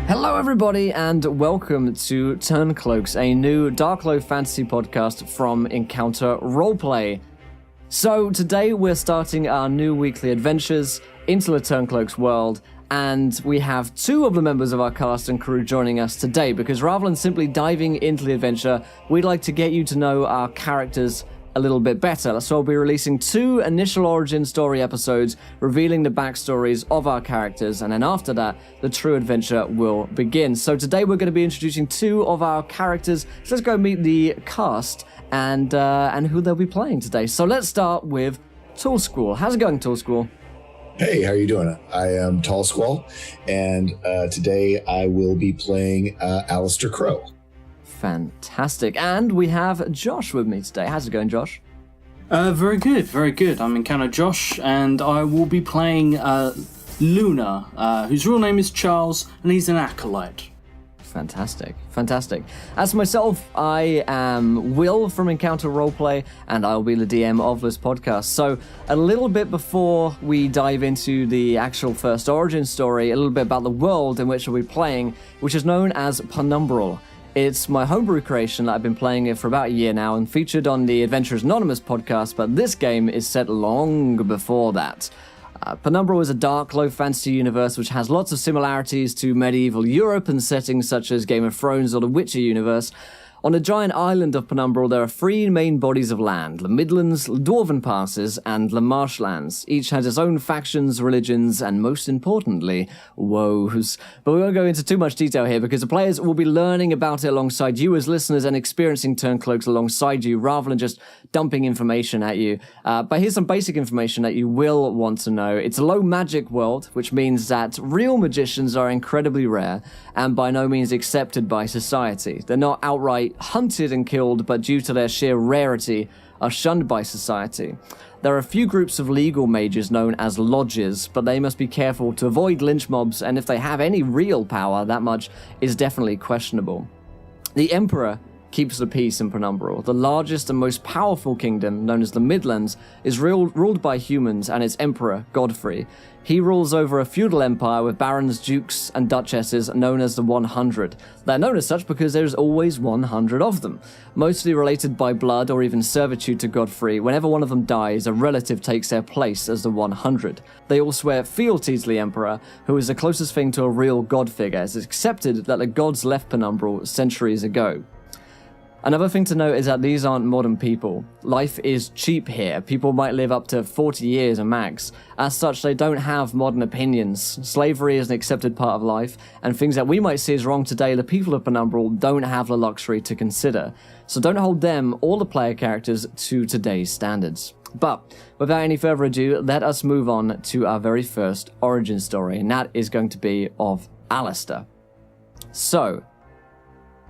Hello everybody and welcome to Turncloaks, a new Dark Low fantasy podcast from Encounter Roleplay. So today we're starting our new weekly adventures into the Turncloaks world, and we have two of the members of our cast and crew joining us today because rather than simply diving into the adventure, we'd like to get you to know our characters a little bit better. So we'll be releasing two initial origin story episodes revealing the backstories of our characters, and then after that, the true adventure will begin. So today we're going to be introducing two of our characters. So let's go meet the cast and who they'll be playing today. So let's start with Tall Squall. How's it going, Tall Squall? Hey, how are you doing? I am Tall Squall, and today I will be playing Alistair Crow. Fantastic. And we have Josh with me today. How's it going, Josh? Very good, very good. I'm Encounter Josh, and I will be playing Luna, whose real name is Charles, and he's an acolyte. Fantastic, fantastic. As for myself, I am Will from Encounter Roleplay, and I'll be the DM of this podcast. So a little bit before we dive into the actual first origin story, a little bit about the world in which we'll be playing, which is known as Penumbral. It's my homebrew creation that I've been playing it for about a year now and featured on the Adventurers Anonymous podcast, but this game is set long before that. Penumbral is a dark, low fantasy universe which has lots of similarities to medieval Europe and settings such as Game of Thrones or the Witcher universe. On the giant island of Penumbral, there are three main bodies of land: the Midlands, Dwarven Passes, and the Marshlands. Each has its own factions, religions, and most importantly, woes. But we won't go into too much detail here because the players will be learning about it alongside you as listeners and experiencing Turncloaks alongside you rather than just dumping information at you. But here's some basic information that you will want to know. It's a low magic world, which means that real magicians are incredibly rare and by no means accepted by society. They're not outright hunted and killed, but due to their sheer rarity, are shunned by society. There are a few groups of legal mages known as lodges, but they must be careful to avoid lynch mobs, and if they have any real power, that much is definitely questionable. The Emperor keeps the peace in Penumbral. The largest and most powerful kingdom, known as the Midlands, is ruled by humans and its emperor, Godfrey. He rules over a feudal empire with barons, dukes, and duchesses known as the 100. They're known as such because there's always 100 of them. Mostly related by blood or even servitude to Godfrey, whenever one of them dies, a relative takes their place as the 100. They all swear fealty to the emperor, who is the closest thing to a real god figure. It's accepted that the gods left Penumbral centuries ago. Another thing to note is that these aren't modern people. Life is cheap here. People might live up to 40 years a max. As such, they don't have modern opinions. Slavery is an accepted part of life, and things that we might see as wrong today, the people of Penumbral don't have the luxury to consider. So don't hold them or the player characters to today's standards. But without any further ado, let us move on to our very first origin story, and that is going to be of Alistair. So,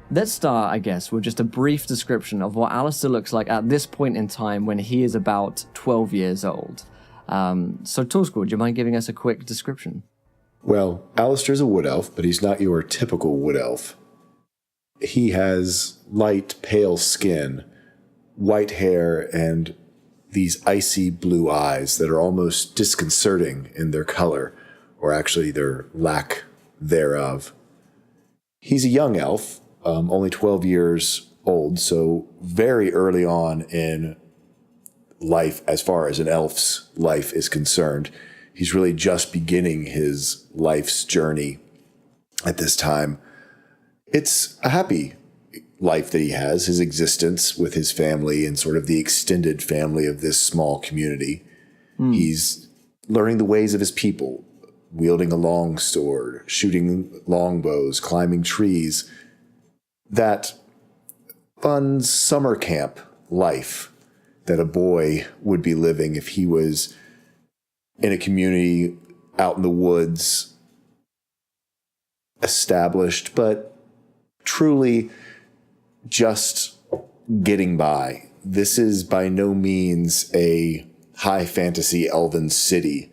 let's start, I guess, with just a brief description of what Alistair looks like at this point in time when he is about 12 years old. So, Tall Squall, do you mind giving us a quick description? Well, Alistair's a wood elf, but he's not your typical wood elf. He has light, pale skin, white hair, and these icy blue eyes that are almost disconcerting in their color, or actually their lack thereof. He's a young elf, only 12 years old, so very early on in life as far as an elf's life is concerned. He's really just beginning his life's journey at this time. It's a happy life that he has, his existence with his family and sort of the extended family of this small community. He's learning the ways of his people, wielding a long sword, shooting longbows, climbing trees. That fun summer camp life that a boy would be living if he was in a community out in the woods, established, but truly just getting by. This is by no means a high fantasy elven city.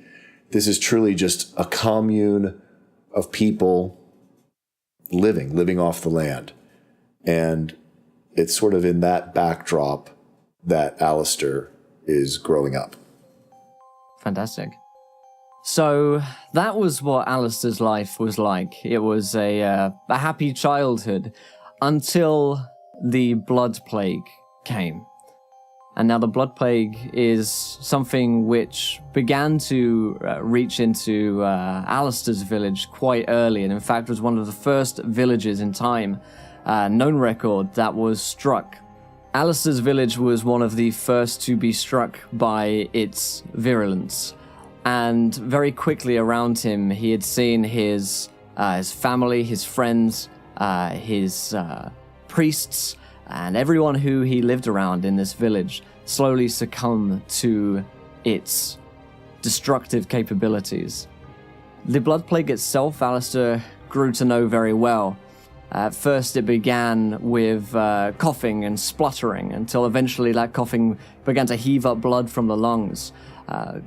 This is truly just a commune of people living off the land. And it's sort of in that backdrop that Alistair is growing up. Fantastic. So that was what Alistair's life was like. It was a happy childhood until the Blood Plague came. And now the Blood Plague is something which began to reach into Alistair's village quite early, and in fact was one of the first villages in time, known record, that was struck. Alistair's village was one of the first to be struck by its virulence. And very quickly around him, he had seen his family, his friends, his priests, and everyone who he lived around in this village slowly succumb to its destructive capabilities. The Blood Plague itself, Alistair grew to know very well. At first, it began with coughing and spluttering, until eventually that coughing began to heave up blood from the lungs.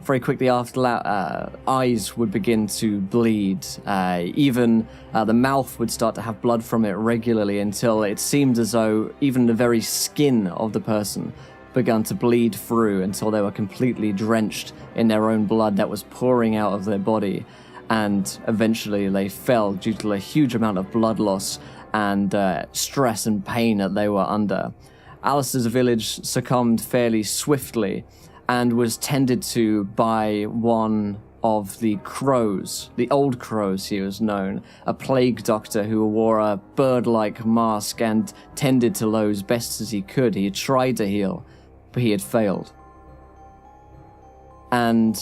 Very quickly after that, eyes would begin to bleed. Even the mouth would start to have blood from it regularly, until it seemed as though even the very skin of the person began to bleed through, until they were completely drenched in their own blood that was pouring out of their body. And eventually they fell due to a huge amount of blood loss and stress and pain that they were under. Alistair's village succumbed fairly swiftly, and was tended to by one of the crows, the old crows he was known, a plague doctor who wore a bird-like mask and tended to those best as he could. He had tried to heal, but he had failed. And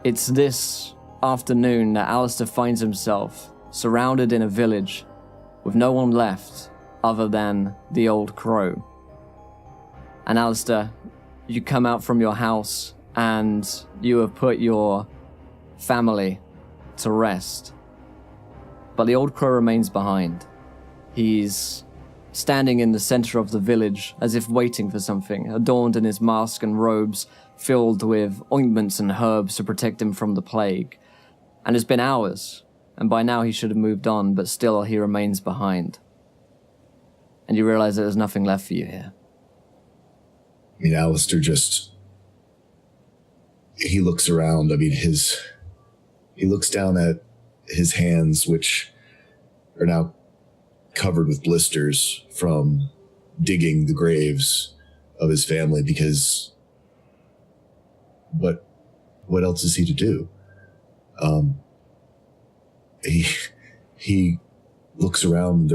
it's this afternoon that Alistair finds himself surrounded in a village with no one left other than the old crow. And Alistair, you come out from your house and you have put your family to rest. But the old crow remains behind. He's standing in the center of the village as if waiting for something, adorned in his mask and robes filled with ointments and herbs to protect him from the plague. And it's been hours, and by now he should have moved on, but still he remains behind. And you realize that there's nothing left for you here. I mean, Alistair he looks around. I mean, he looks down at his hands, which are now covered with blisters from digging the graves of his family, because what else is he to do? He looks around,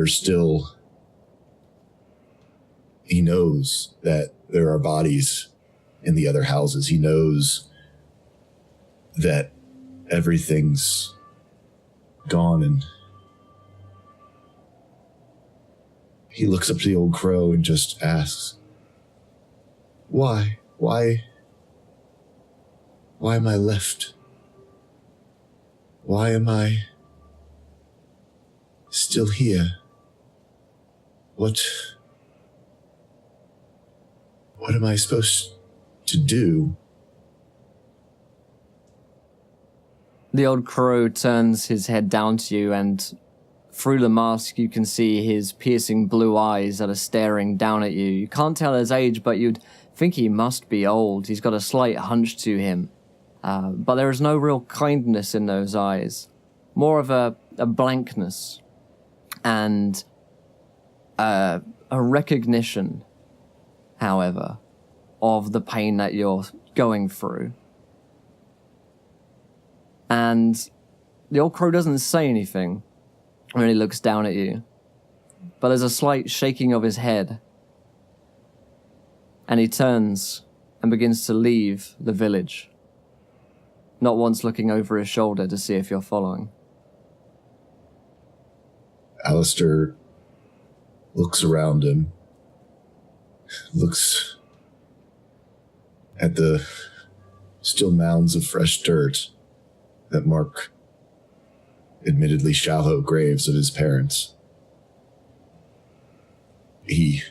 he knows that there are bodies in the other houses. He knows that everything's gone, and he looks up to the old crow and just asks, Why am I left? Why am I still here? What am I supposed to do? The old crow turns his head down to you, and through the mask you can see his piercing blue eyes that are staring down at you. You can't tell his age, but you'd think he must be old. He's got a slight hunch to him. But there is no real kindness in those eyes. More of a blankness and a recognition, however, of the pain that you're going through. And the old crow doesn't say anything when he looks down at you, but there's a slight shaking of his head, and he turns and begins to leave the village, not once looking over his shoulder to see if you're following. Alistair looks around him, looks at the still mounds of fresh dirt that mark admittedly shallow graves of his parents. He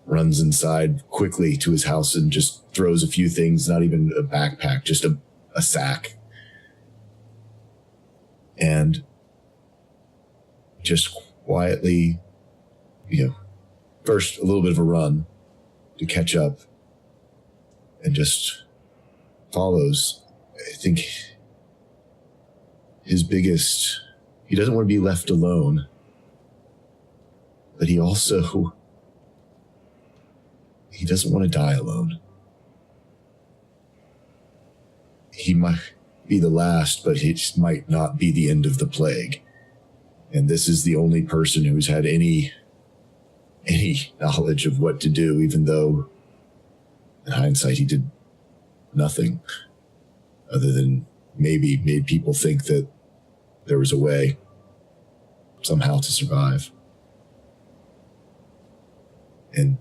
runs inside quickly to his house and just throws a few things, not even a backpack, just a sack. And just quietly, first a little bit of a run to catch up, and just follows. I think he doesn't want to be left alone, but he doesn't want to die alone. He might be the last, but it might not be the end of the plague. And this is the only person who's had any knowledge of what to do, even though in hindsight he did nothing other than maybe made people think that there was a way somehow to survive. And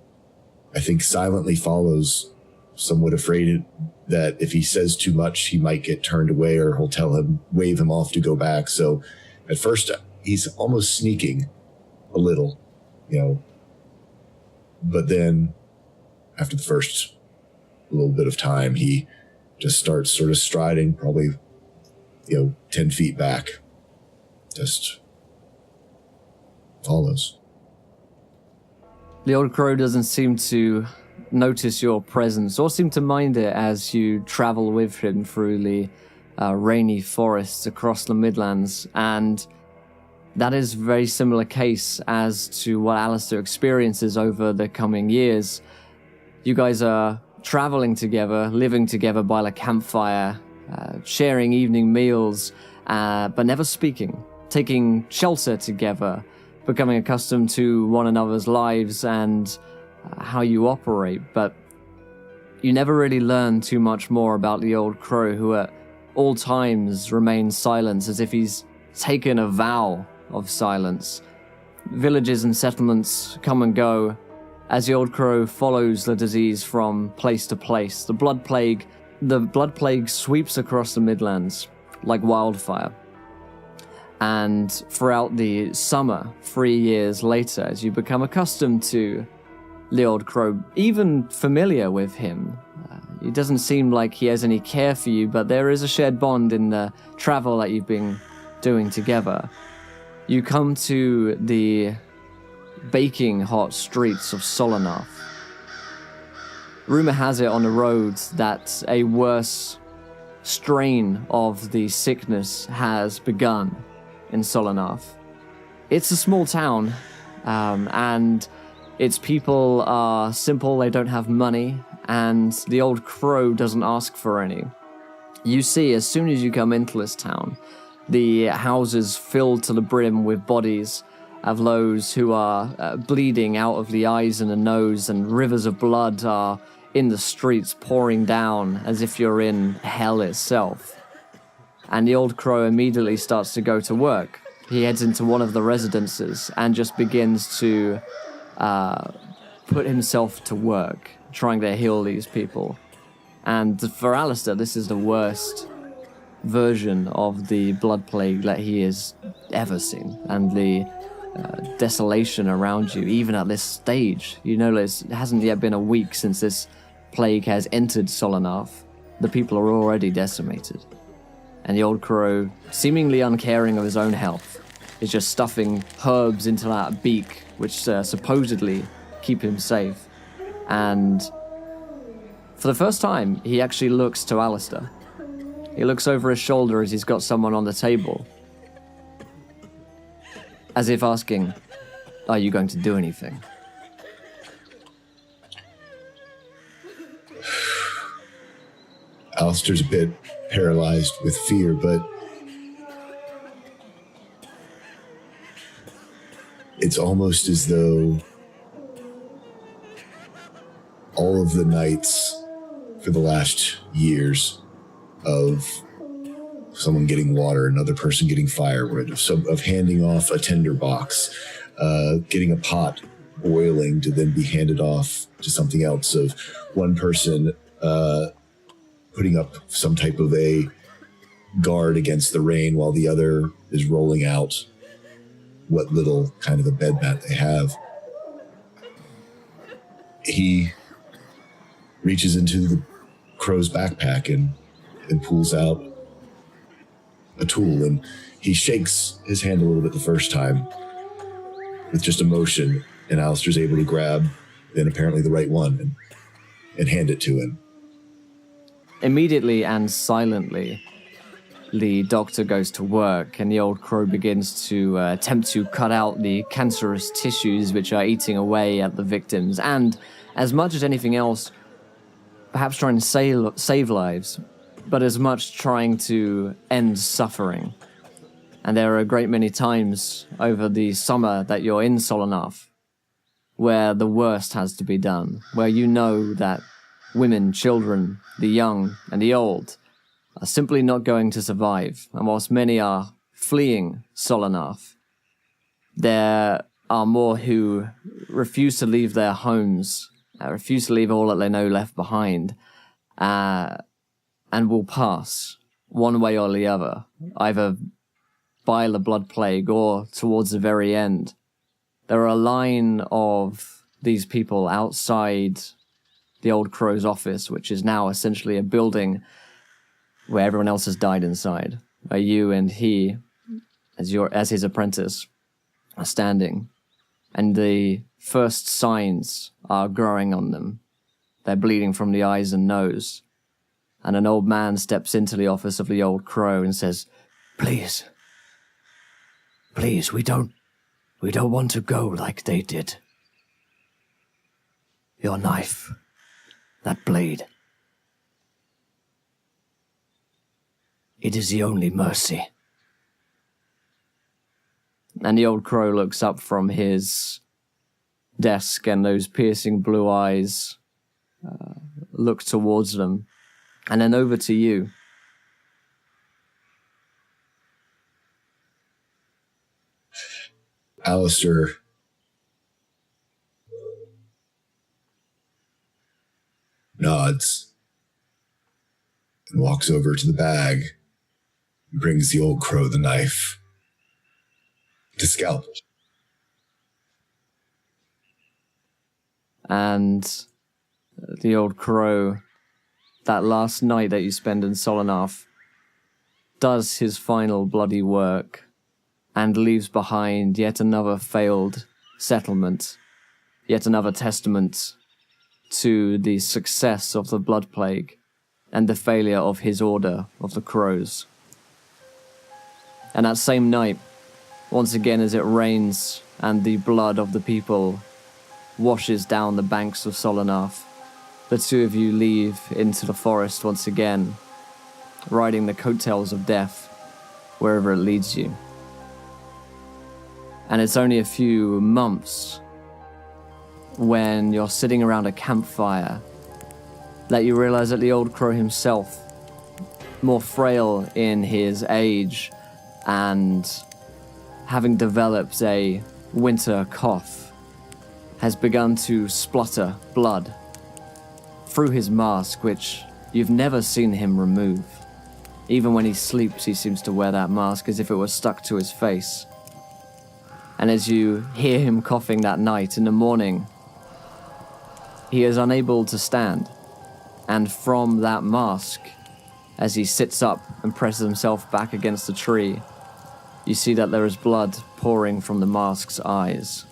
I think silently follows, somewhat afraid that if he says too much, he might get turned away, or he'll wave him off to go back. So at first he's almost sneaking a little, but then after the first little bit of time, he just starts sort of striding, probably, 10 feet back, just follows. The old crow doesn't seem to notice your presence or seem to mind it as you travel with him through the rainy forests across the Midlands, and that is a very similar case as to what Alistair experiences over the coming years. You guys are traveling together, living together by the campfire, sharing evening meals, but never speaking, taking shelter together, becoming accustomed to one another's lives and how you operate. But you never really learn too much more about the old crow, who at all times remains silent, as if he's taken a vow of silence. Villages and settlements come and go as the old crow follows the disease from place to place. The blood plague sweeps across the Midlands like wildfire. And throughout the summer, 3 years later, as you become accustomed to the old crow, even familiar with him, it doesn't seem like he has any care for you, but there is a shared bond in the travel that you've been doing together. You come to the baking hot streets of Solanath. Rumor has it on the roads that a worse strain of the sickness has begun in Solanath. It's a small town, and its people are simple, they don't have money, and the old crow doesn't ask for any. You see, as soon as you come into this town, the houses filled to the brim with bodies of those who are bleeding out of the eyes and the nose, and rivers of blood are in the streets pouring down as if you're in hell itself. And the old crow immediately starts to go to work. He heads into one of the residences and just begins to put himself to work, trying to heal these people. And for Alistair, this is the worst version of the blood plague that he has ever seen. And the desolation around you, even at this stage. You notice it hasn't yet been a week since this plague has entered Solanath. The people are already decimated. And the old crow, seemingly uncaring of his own health, is just stuffing herbs into that beak, which supposedly keep him safe. And for the first time, he actually looks to Alistair. He looks over his shoulder as he's got someone on the table, as if asking, "Are you going to do anything?" Alistair's a bit paralyzed with fear, but it's almost as though all of the nights for the last years of someone getting water, another person getting firewood, of handing off a tinder box, getting a pot boiling to then be handed off to something else, of one person putting up some type of a guard against the rain while the other is rolling out what little kind of a bed mat they have. He reaches into the crow's backpack and pulls out a tool, and he shakes his hand a little bit the first time with just emotion, and Alistair's able to grab then apparently the right one and hand it to him. Immediately and silently, the doctor goes to work and the old crow begins to attempt to cut out the cancerous tissues which are eating away at the victims, and as much as anything else, perhaps trying to save lives, but as much trying to end suffering. And there are a great many times over the summer that you're in Solanath where the worst has to be done, where you know that women, children, the young and the old are simply not going to survive. And whilst many are fleeing Solanath, there are more who refuse to leave their homes, refuse to leave all that they know left behind, and will pass one way or the other, either by the blood plague or towards the very end. There are a line of these people outside the old crow's office, which is now essentially a building where everyone else has died inside, where you and he, as his apprentice, are standing, and the first signs are growing on them. They're bleeding from the eyes and nose, and an old man steps into the office of the old crow and says, Please, we don't want to go like they did. Your knife, that blade, it is the only mercy. And the old crow looks up from his desk, and those piercing blue eyes look towards them, and then over to you. Alistair nods and walks over to the bag and brings the old crow the knife to scalp it. And the old crow, that last night that you spend in Solanath, does his final bloody work and leaves behind yet another failed settlement, yet another testament to the success of the blood plague and the failure of his order of the crows. And that same night, once again as it rains and the blood of the people washes down the banks of Solanath, the two of you leave into the forest once again, riding the coattails of death wherever it leads you. And it's only a few months when you're sitting around a campfire that you realize that the old crow himself, more frail in his age and having developed a winter cough, has begun to splutter blood through his mask, which you've never seen him remove. Even when he sleeps, he seems to wear that mask as if it was stuck to his face. And as you hear him coughing that night, in the morning, he is unable to stand. And from that mask, as he sits up and presses himself back against the tree, you see that there is blood pouring from the mask's eyes.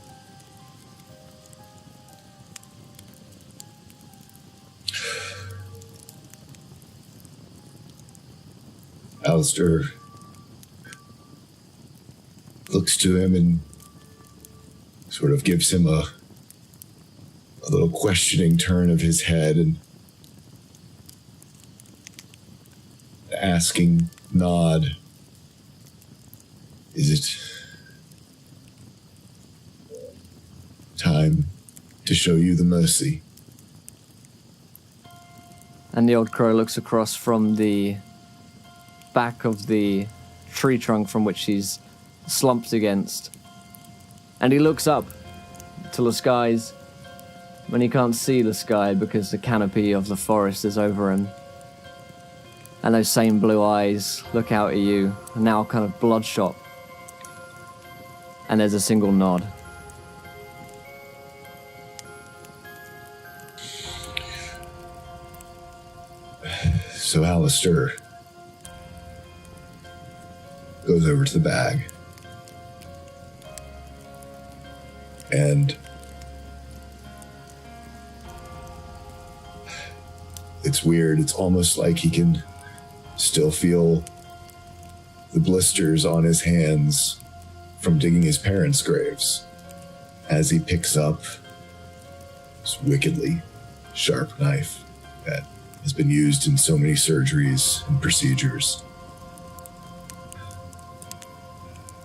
Alistair looks to him and sort of gives him a little questioning turn of his head and asking nod. Is it time to show you the mercy? And the old crow looks across from the back of the tree trunk from which he's slumped against. And he looks up to the skies when he can't see the sky because the canopy of the forest is over him. And those same blue eyes look out at you, now kind of bloodshot. And there's a single nod. So Alistair goes over to the bag and it's weird. It's almost like he can still feel the blisters on his hands from digging his parents' graves as he picks up this wickedly sharp knife that has been used in so many surgeries and procedures.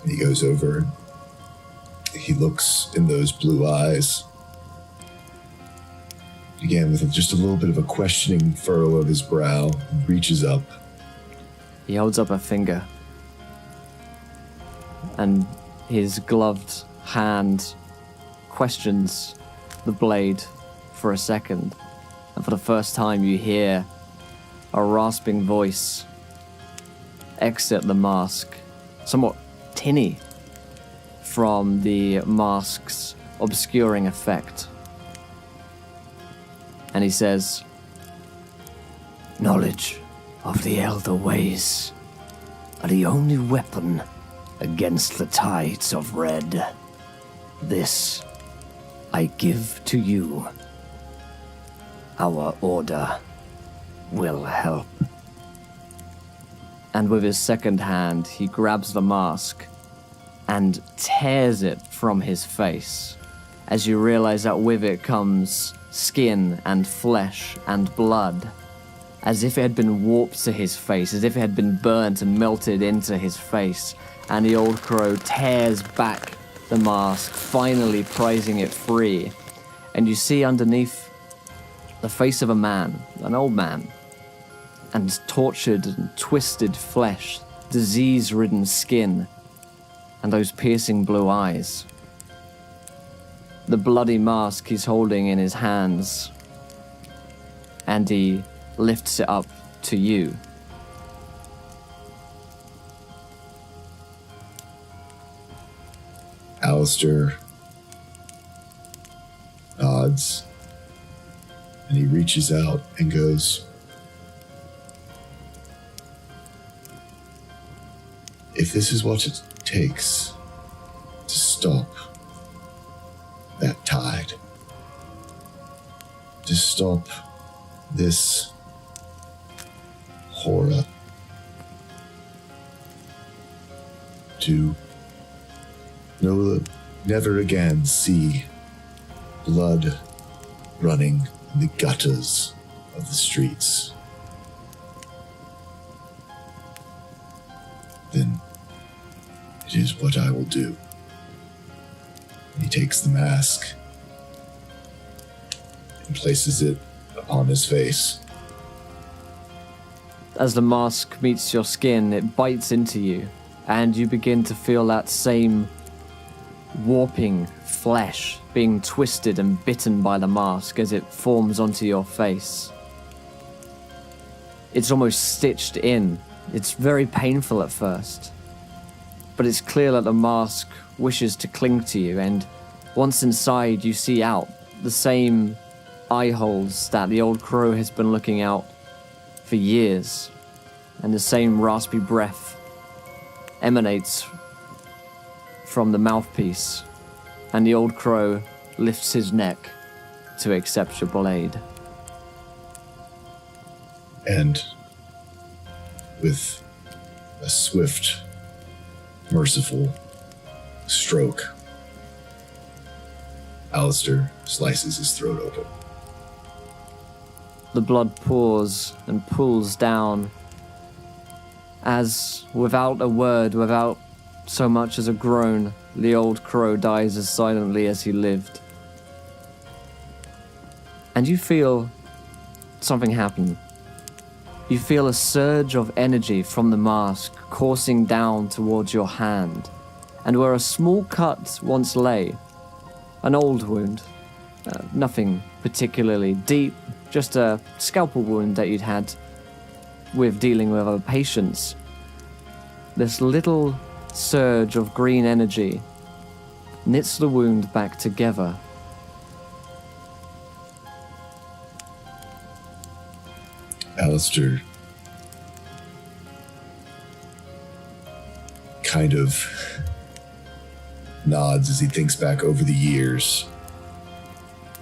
And he goes over, he looks in those blue eyes, again with just a little bit of a questioning furrow of his brow, and reaches up. He holds up a finger, and his gloved hand questions the blade for a second. And for the first time, you hear a rasping voice exit the mask, somewhat tinny from the mask's obscuring effect. And he says, "Knowledge of the elder ways are the only weapon against the tides of red. This I give to you. Our order will help." And with his second hand, he grabs the mask and tears it from his face, as you realize that with it comes skin and flesh and blood, as if it had been warped to his face, as if it had been burnt and melted into his face. And the old crow tears back the mask, finally prizing it free. And you see underneath the face of a man, an old man, and tortured and twisted flesh, disease-ridden skin, and those piercing blue eyes. The bloody mask he's holding in his hands, and he lifts it up to you. Alistair nods, and he reaches out and goes, "If this is what it takes to stop that tide, to stop this horror, to never again see blood running in the gutters of the streets, then it is what I will do." He takes the mask and places it upon his face. As the mask meets your skin, it bites into you, and you begin to feel that same warping flesh being twisted and bitten by the mask as it forms onto your face. It's almost stitched in. It's very painful at first, but it's clear that the mask wishes to cling to you, and once inside you see out the same eye holes that the old crow has been looking out for years, and the same raspy breath emanates from the mouthpiece, and the old crow lifts his neck to accept your blade. And with a swift, merciful stroke, Alistair slices his throat open. The blood pours and pools down as, without a word, without so much as a groan, the old crow dies as silently as he lived. And you feel something happen. You feel a surge of energy from the mask coursing down towards your hand, and where a small cut once lay, an old wound, nothing particularly deep, just a scalpel wound that you'd had with dealing with other patients. This little surge of green energy knits the wound back together. Alistair kind of nods as he thinks back over the years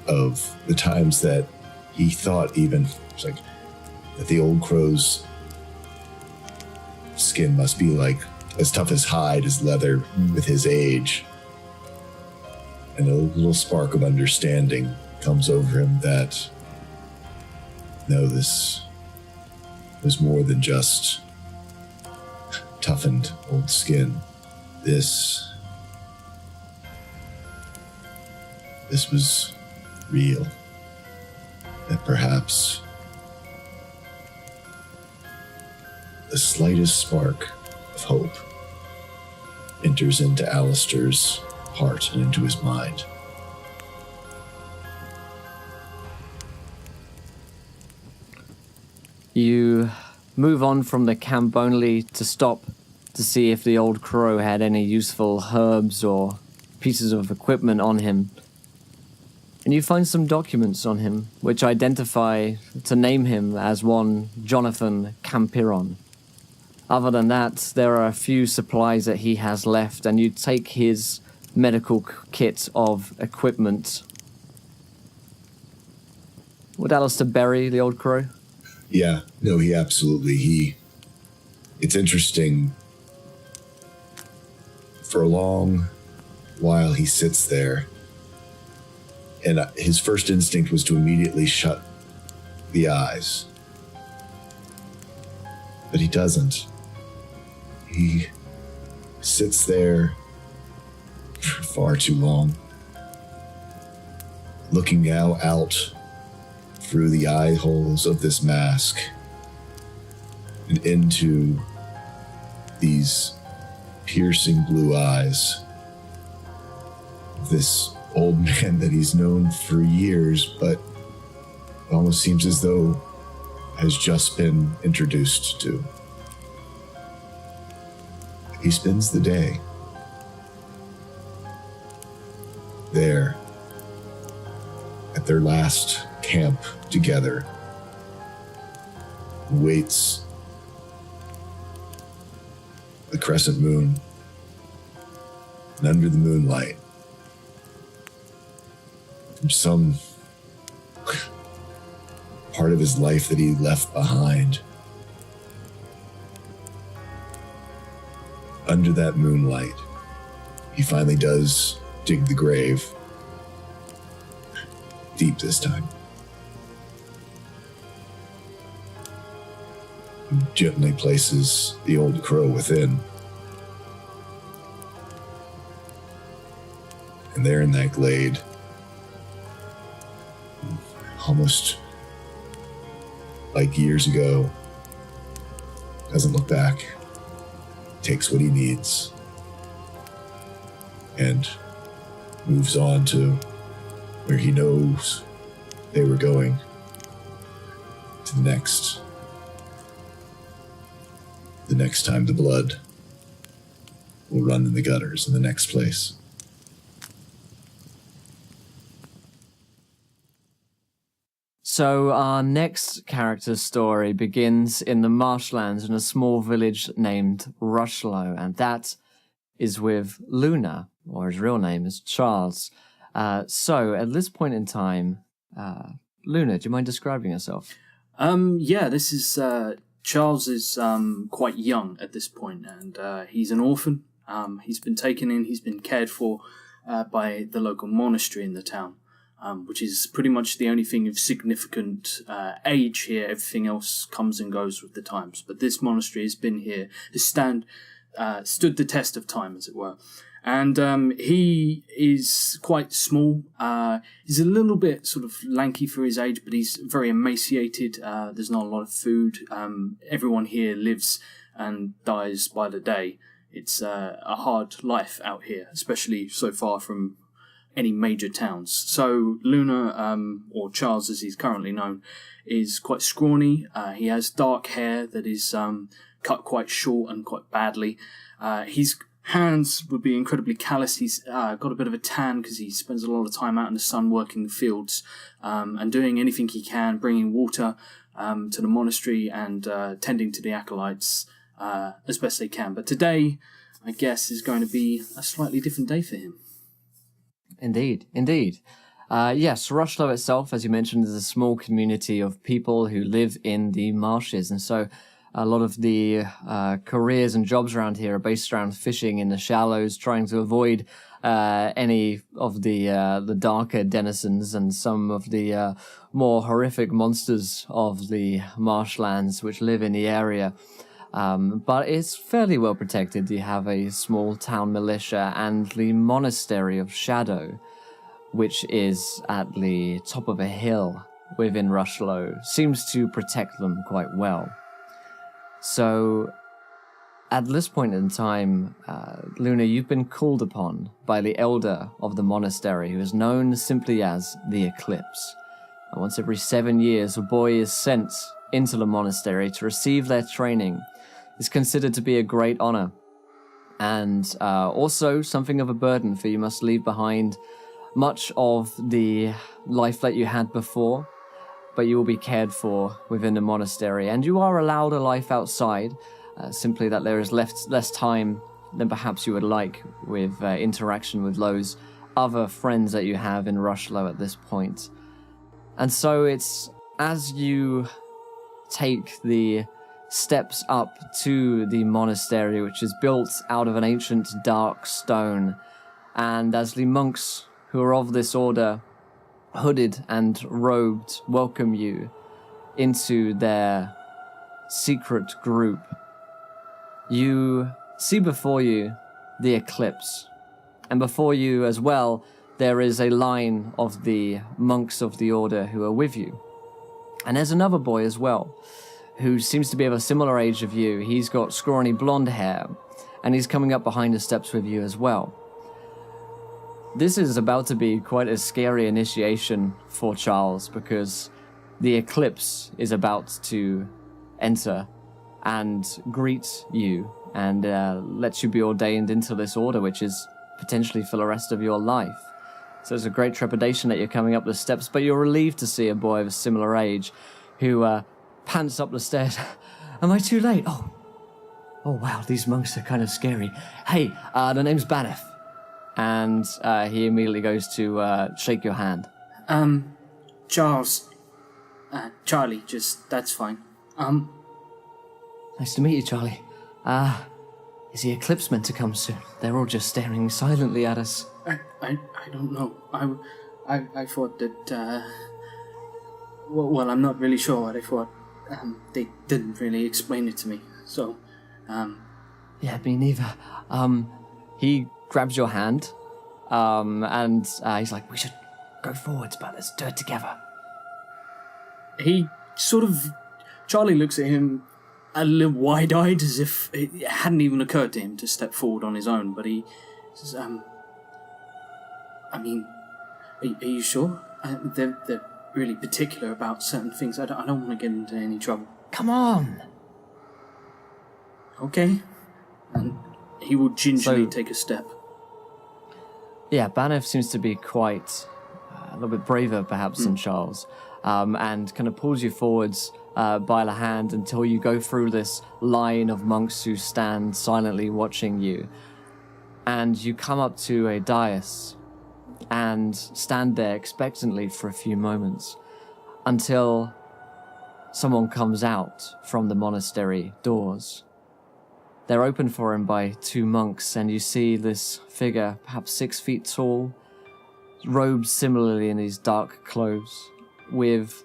of the times that he thought even like that the old crow's skin must be like as tough as hide, as leather with his age. And a little spark of understanding comes over him that, no, this was more than just toughened old skin. This was real. That perhaps the slightest spark of hope enters into Alistair's heart and into his mind. You move on from the camp only to stop to see if the old crow had any useful herbs or pieces of equipment on him. And you find some documents on him which identify to name him as one Jonathan Campiron. Other than that, there are a few supplies that he has left, and you take his medical kit of equipment. Would Alistair bury the old crow? Yeah, no, he absolutely, it's interesting. For a long while, he sits there, and his first instinct was to immediately shut the eyes. But he doesn't. He sits there for far too long, looking out through the eye holes of this mask and into these piercing blue eyes of this old man that he's known for years, but it almost seems as though has just been introduced to. He spends the day there at their last camp together, waits the crescent moon, and under the moonlight, from some part of his life that he left behind, under that moonlight, he finally does dig the grave, deep this time. Gently places the old crow within. And there in that glade, almost like years ago, doesn't look back, takes what he needs, and moves on to where he knows they were going, to the next time the blood will run in the gutters in the next place. So our next character's story begins in the marshlands in a small village named Rushlow, and that is with Luna, or his real name is Charles. So at this point in time, Luna, do you mind describing yourself? Yeah, this is Charles is quite young at this point, and he's an orphan. He's been taken in, he's been cared for by the local monastery in the town. Which is pretty much the only thing of significant age here. Everything else comes and goes with the times. But this monastery has been here, has stood the test of time, as it were. And he is quite small. He's a little bit sort of lanky for his age, but he's very emaciated. There's not a lot of food. Everyone here lives and dies by the day. It's a hard life out here, especially so far from any major towns. So Luna, or Charles as he's currently known, is quite scrawny. He has dark hair that is cut quite short and quite badly. His hands would be incredibly callous. He's got a bit of a tan because he spends a lot of time out in the sun working the fields and doing anything he can, bringing water to the monastery and tending to the acolytes as best they can. But today, I guess, is going to be a slightly different day for him. Indeed. Yes, Rushlow itself, as you mentioned, is a small community of people who live in the marshes. And so A lot of the careers and jobs around here are based around fishing in the shallows, trying to avoid any of the darker denizens and some of the more horrific monsters of the marshlands which live in the area. But it's fairly well protected. You have a small town militia and the Monastery of Shadow, which is at the top of a hill within Rushlow, seems to protect them quite well. So, at this point in time, Luna, you've been called upon by the elder of the monastery, who is known simply as the Eclipse. And once every 7 years, a boy is sent into the monastery to receive their training. It's considered to be a great honor, and also something of a burden, for you must leave behind much of the life that you had before, but you will be cared for within the monastery, and you are allowed a life outside, simply that there is less time than perhaps you would like with interaction with those other friends that you have in Rushlow at this point. And so it's as you take the steps up to the monastery, which is built out of an ancient dark stone, and as the monks who are of this order, hooded and robed, welcome you into their secret group, you see before you the Eclipse. And before you as well, there is a line of the monks of the order who are with you. And there's another boy as well, who seems to be of a similar age of you. He's got scrawny blonde hair, and he's coming up behind the steps with you as well. This is about to be quite a scary initiation for Charles, because the Eclipse is about to enter and greet you and let you be ordained into this order, which is potentially for the rest of your life. So it's a great trepidation that you're coming up the steps, but you're relieved to see a boy of a similar age who pants up the stairs. Am I too late? Oh wow, these monks are kind of scary. Hey, the name's Banif. And he immediately goes to shake your hand. Charles. Charlie, that's fine. Nice to meet you, Charlie. Is the Eclipse meant to come soon? They're all just staring silently at us. I don't know. I thought that, well, I'm not really sure what I thought. They didn't really explain it to me, so, Yeah, me neither. He grabs your hand, and he's like, we should go forwards, but let's do it together. He Charlie looks at him a little wide-eyed, as if it hadn't even occurred to him to step forward on his own, but he says, I mean, are you sure? They're really particular about certain things. I don't want to get into any trouble. Come on! Okay. And he will gingerly take a step. Yeah, Banif seems to be quite a little bit braver, perhaps, than Charles, and kind of pulls you forwards by the hand until you go through this line of monks who stand silently watching you. And you come up to a dais and stand there expectantly for a few moments until someone comes out from the monastery doors. They're opened for him by two monks, and you see this figure, perhaps 6 feet tall, robed similarly in these dark clothes, with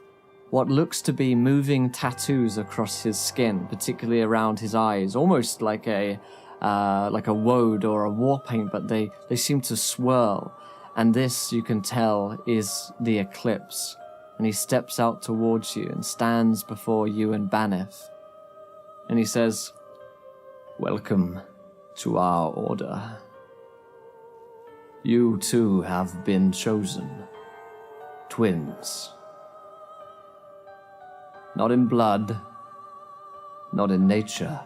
what looks to be moving tattoos across his skin, particularly around his eyes, almost like a woad or a war paint, but they seem to swirl. And this, you can tell, is the Eclipse. And he steps out towards you and stands before you and Banif. And he says, "Welcome to our order. You too have been chosen. Twins. Not in blood, not in nature,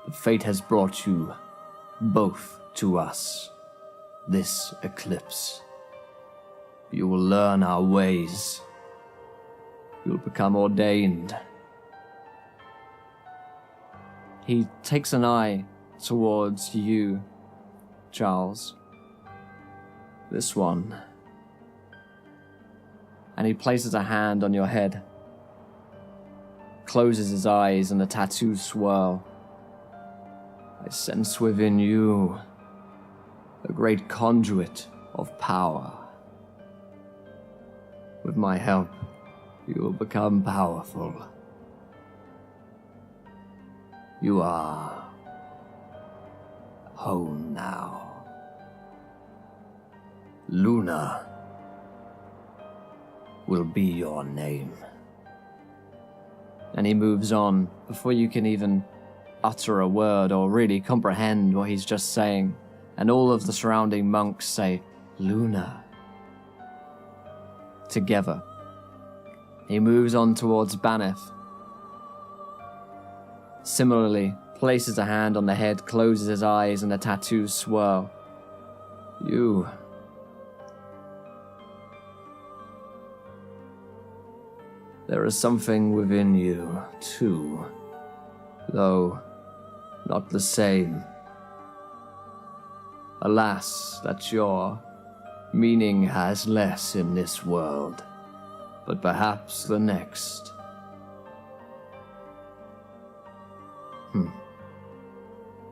but fate has brought you both to us, this eclipse. You will learn our ways. You will become ordained." He takes an eye towards you, Charles. This one. And he places a hand on your head. closes his eyes and the tattoos swirl. I sense within you a great conduit of power. With my help, you will become powerful. You are home now. Luna will be your name. And he moves on before you can even utter a word or really comprehend what he's just saying. And all of the surrounding monks say, Luna. Together. He moves on towards Baneth. Similarly, places a hand on the head, closes his eyes, and the tattoos swirl. You. There is something within you, too. Though, not the same. Alas, that your meaning has less in this world, but perhaps the next.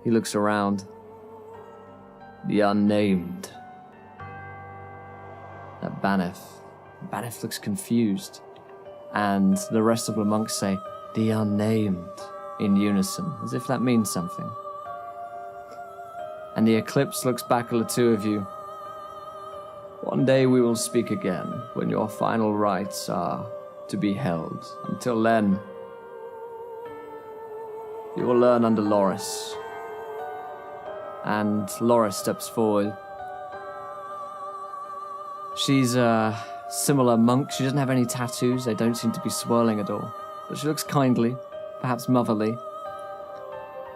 He looks around. The unnamed. At Baneth. Baneth looks confused. And the rest of the monks say, the unnamed, in unison, as if that means something. And the Eclipse looks back at the two of you. One day we will speak again, when your final rites are to be held. Until then, you will learn under Loris. And Loris steps forward. She's a similar monk. She doesn't have any tattoos. They don't seem to be swirling at all. But she looks kindly, perhaps motherly.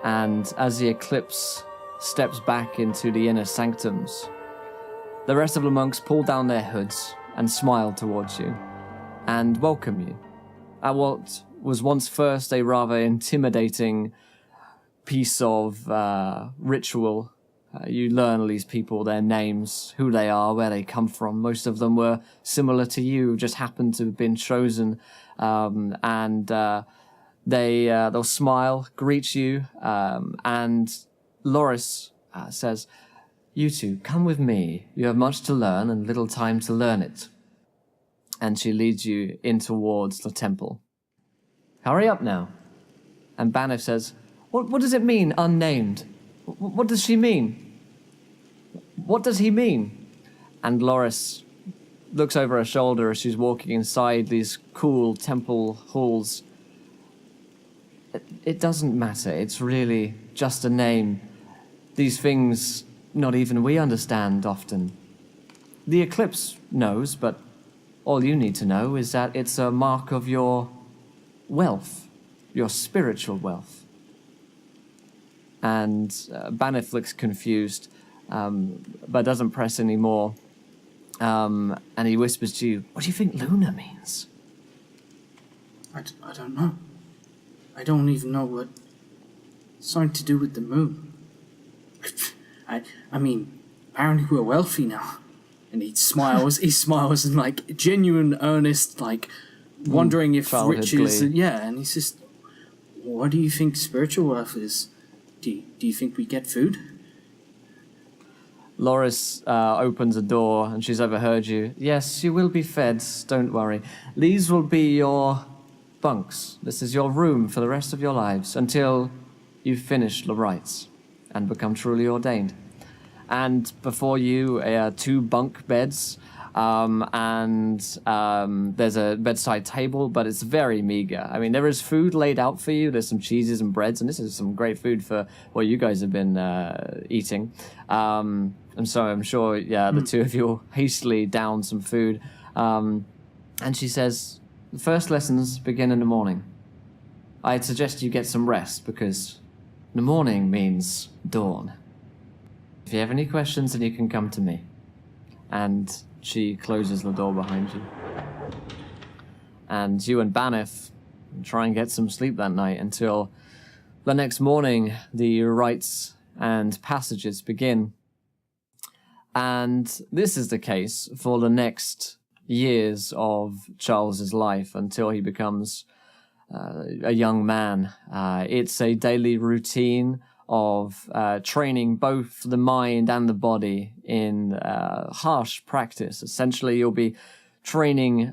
And as the Eclipse steps back into the inner sanctums, the rest of the monks pull down their hoods and smile towards you and welcome you at what was once first a rather intimidating piece of ritual. You learn these people, their names, who they are, where they come from. Most of them were similar to you, just happened to have been chosen. They'll smile, greet you, and Loris says, you two, come with me. You have much to learn and little time to learn it. And she leads you in towards the temple. Hurry up now. And Baneth says, what does it mean, unnamed? What does she mean? What does he mean? And Loris looks over her shoulder as she's walking inside these cool temple halls. It doesn't matter. It's really just a name. These things, not even we understand often. The Eclipse knows, but all you need to know is that it's a mark of your wealth, your spiritual wealth. And Baneth looks confused, but doesn't press anymore. And he whispers to you, what do you think Luna means? I don't know. I don't even know what it's something to do with the moon. I mean, apparently we're wealthy now. And he smiles in like genuine, earnest, like wondering if riches. Yeah, and he says, what do you think spiritual wealth is? Do you think we get food? Loris opens a door and she's overheard you. Yes, you will be fed, don't worry. These will be your bunks. This is your room for the rest of your lives until you've finished the rites and become truly ordained. And before you, 2 bunk beds, and there's a bedside table, but it's very meager. I mean, there is food laid out for you. There's some cheeses and breads, and this is some great food for what you guys have been eating. And so I'm sure, the two of you will hastily down some food. And she says, the first lessons begin in the morning. I'd suggest you get some rest, because the morning means dawn. If you have any questions, then you can come to me. And she closes the door behind you. And you and Baneth try and get some sleep that night until the next morning the rites and passages begin. And this is the case for the next years of Charles's life until he becomes a young man. It's a daily routine of training both the mind and the body in harsh practice. Essentially, you'll be training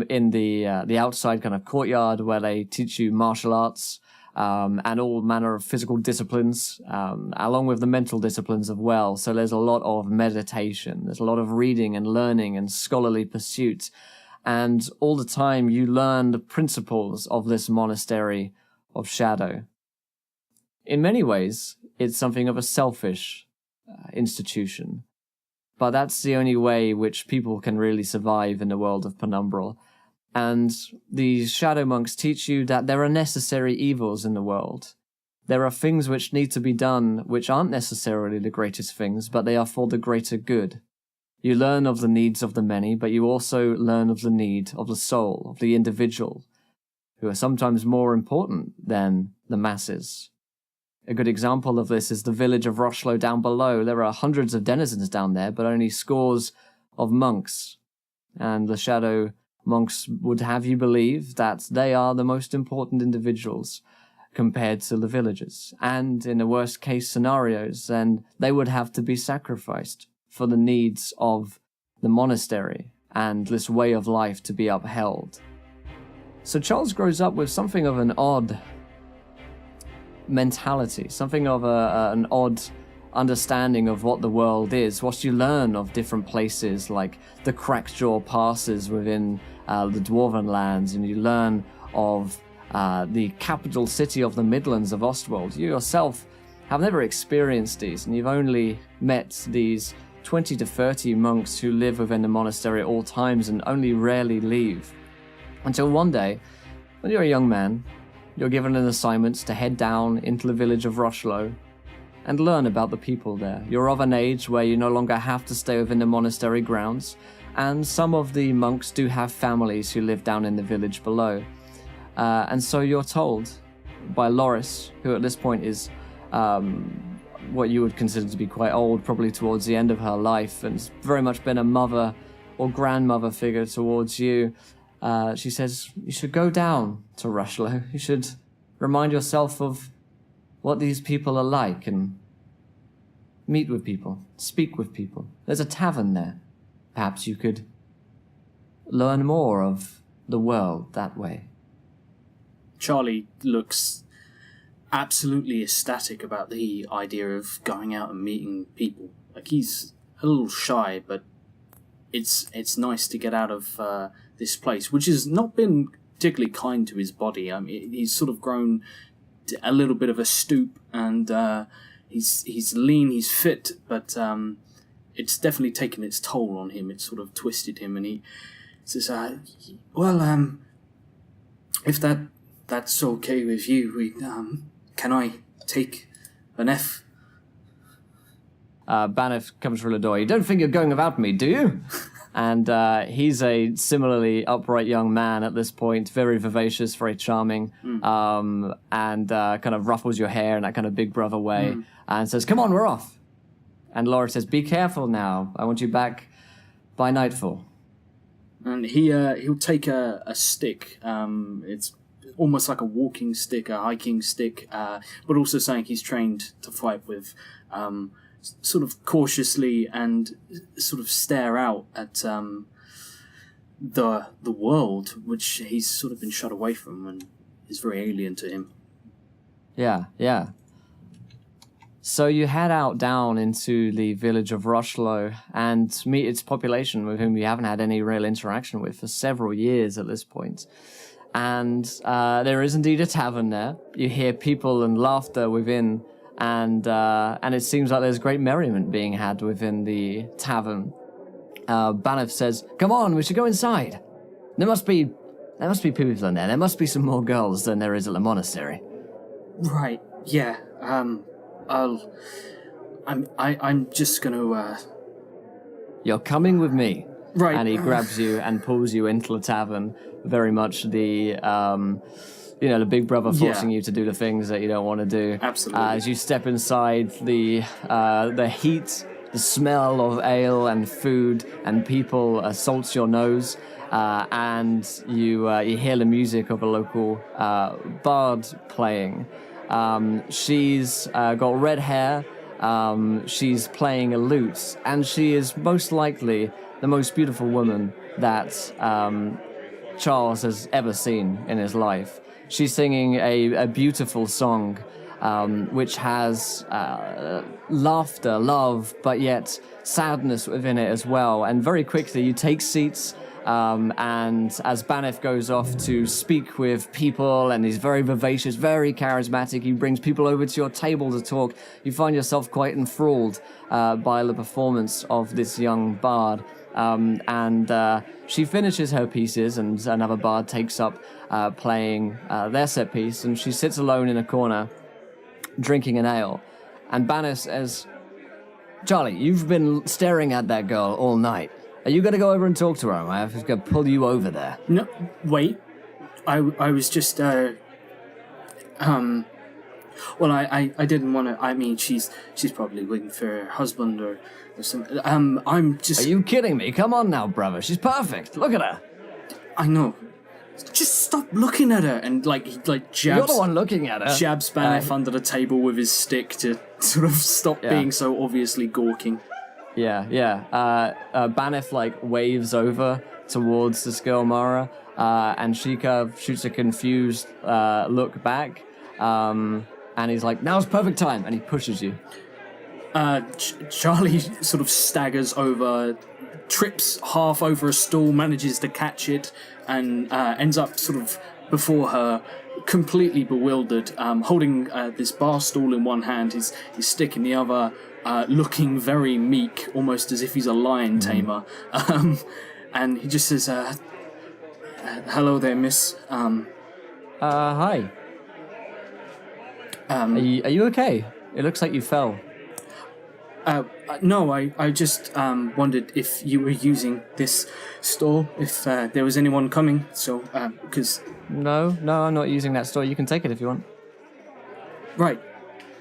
in the outside kind of courtyard where they teach you martial arts and all manner of physical disciplines, along with the mental disciplines as well. So there's a lot of meditation, there's a lot of reading and learning and scholarly pursuit. And all the time you learn the principles of this monastery of shadow. In many ways, it's something of a selfish institution. But that's the only way which people can really survive in the world of Penumbral. And these shadow monks teach you that there are necessary evils in the world. There are things which need to be done which aren't necessarily the greatest things, but they are for the greater good. You learn of the needs of the many, but you also learn of the need of the soul, of the individual, who are sometimes more important than the masses. A good example of this is the village of Rochlo down below. There are hundreds of denizens down there, but only scores of monks. And the shadow monks would have you believe that they are the most important individuals compared to the villagers. And in the worst case scenarios, then they would have to be sacrificed for the needs of the monastery and this way of life to be upheld. So Charles grows up with something of an odd mentality, something of an odd understanding of what the world is. Whilst you learn of different places like the Crackjaw passes within the Dwarven lands, and you learn of the capital city of the Midlands of Ostwold, you yourself have never experienced these, and you've only met these 20 to 30 monks who live within the monastery at all times and only rarely leave. Until one day, when you're a young man, you're given an assignment to head down into the village of Rochlo and learn about the people there. You're of an age where you no longer have to stay within the monastery grounds, and some of the monks do have families who live down in the village below. And so you're told by Loris, who at this point is what you would consider to be quite old, probably towards the end of her life, and has very much been a mother or grandmother figure towards you. She says, you should go down to Rochlo. You should remind yourself of what these people are like and meet with people, speak with people. There's a tavern there. Perhaps you could learn more of the world that way. Charlie looks absolutely ecstatic about the idea of going out and meeting people. Like, he's a little shy, but it's nice to get out of this place, which has not been particularly kind to his body. I mean, he's sort of grown a little bit of a stoop, and he's lean, he's fit, but it's definitely taken its toll on him. It's sort of twisted him, and he says, if that's okay with you, can I take Banef? Banef comes through the door. You don't think you're going without me, do you? And he's a similarly upright young man at this point, very vivacious, very charming, and kind of ruffles your hair in that kind of big brother way, and says, come on, we're off. And Laura says, be careful now. I want you back by nightfall. And he'll take a stick. It's almost like a walking stick, a hiking stick, but also something he's trained to fight with, sort of cautiously, and sort of stare out at the world, which he's sort of been shut away from and is very alien to him. Yeah. So you head out down into the village of Rochlo and meet its population, with whom you haven't had any real interaction with for several years at this point. And there is indeed a tavern there. You hear people and laughter within, and it seems like there's great merriment being had within the tavern. Banef says, come on, we should go inside. There must be people in there. There must be some more girls than there is at the monastery. Right, yeah. I'm just gonna, You're coming with me. Right. And he grabs you and pulls you into the tavern, very much the big brother forcing you to do the things that you don't want to do. Absolutely. As you step inside, the heat, the smell of ale and food and people assaults your nose, and you hear the music of a local bard playing. She's got red hair. She's playing a lute, and she is most likely the most beautiful woman that Charles has ever seen in his life. She's singing a beautiful song, which has laughter, love, but yet sadness within it as well. And very quickly, you take seats. And as Banif goes off to speak with people, and he's very vivacious, very charismatic, he brings people over to your table to talk, you find yourself quite enthralled by the performance of this young bard. And she finishes her pieces, and another bard takes up playing their set piece, and she sits alone in a corner, drinking an ale. And Banif says, "Charlie, you've been staring at that girl all night. Are you going to go over and talk to her? I have to pull you over there." No, wait. I was just, well, I didn't want to, I mean, she's probably waiting for her husband or something. I'm just... Are you kidding me? Come on now, brother. She's perfect. Look at her. I know. Just stop looking at her. And, he jabs... You're the one looking at her. Jabs Banif under the table with his stick to sort of stop being so obviously gawking. Yeah. Banif, waves over towards this girl, Mara, and she kind of shoots a confused look back, and he's like, "Now's perfect time," and he pushes you. Charlie sort of staggers over, trips half over a stool, manages to catch it, and ends up sort of before her, completely bewildered, holding this bar stool in one hand, his stick in the other, looking very meek, almost as if he's a lion tamer. And he just says, "Hello there, miss. Hi. Are you okay? It looks like you fell." No, I just wondered if you were using this store, if there was anyone coming, so, because... No, I'm not using that store. You can take it if you want. Right.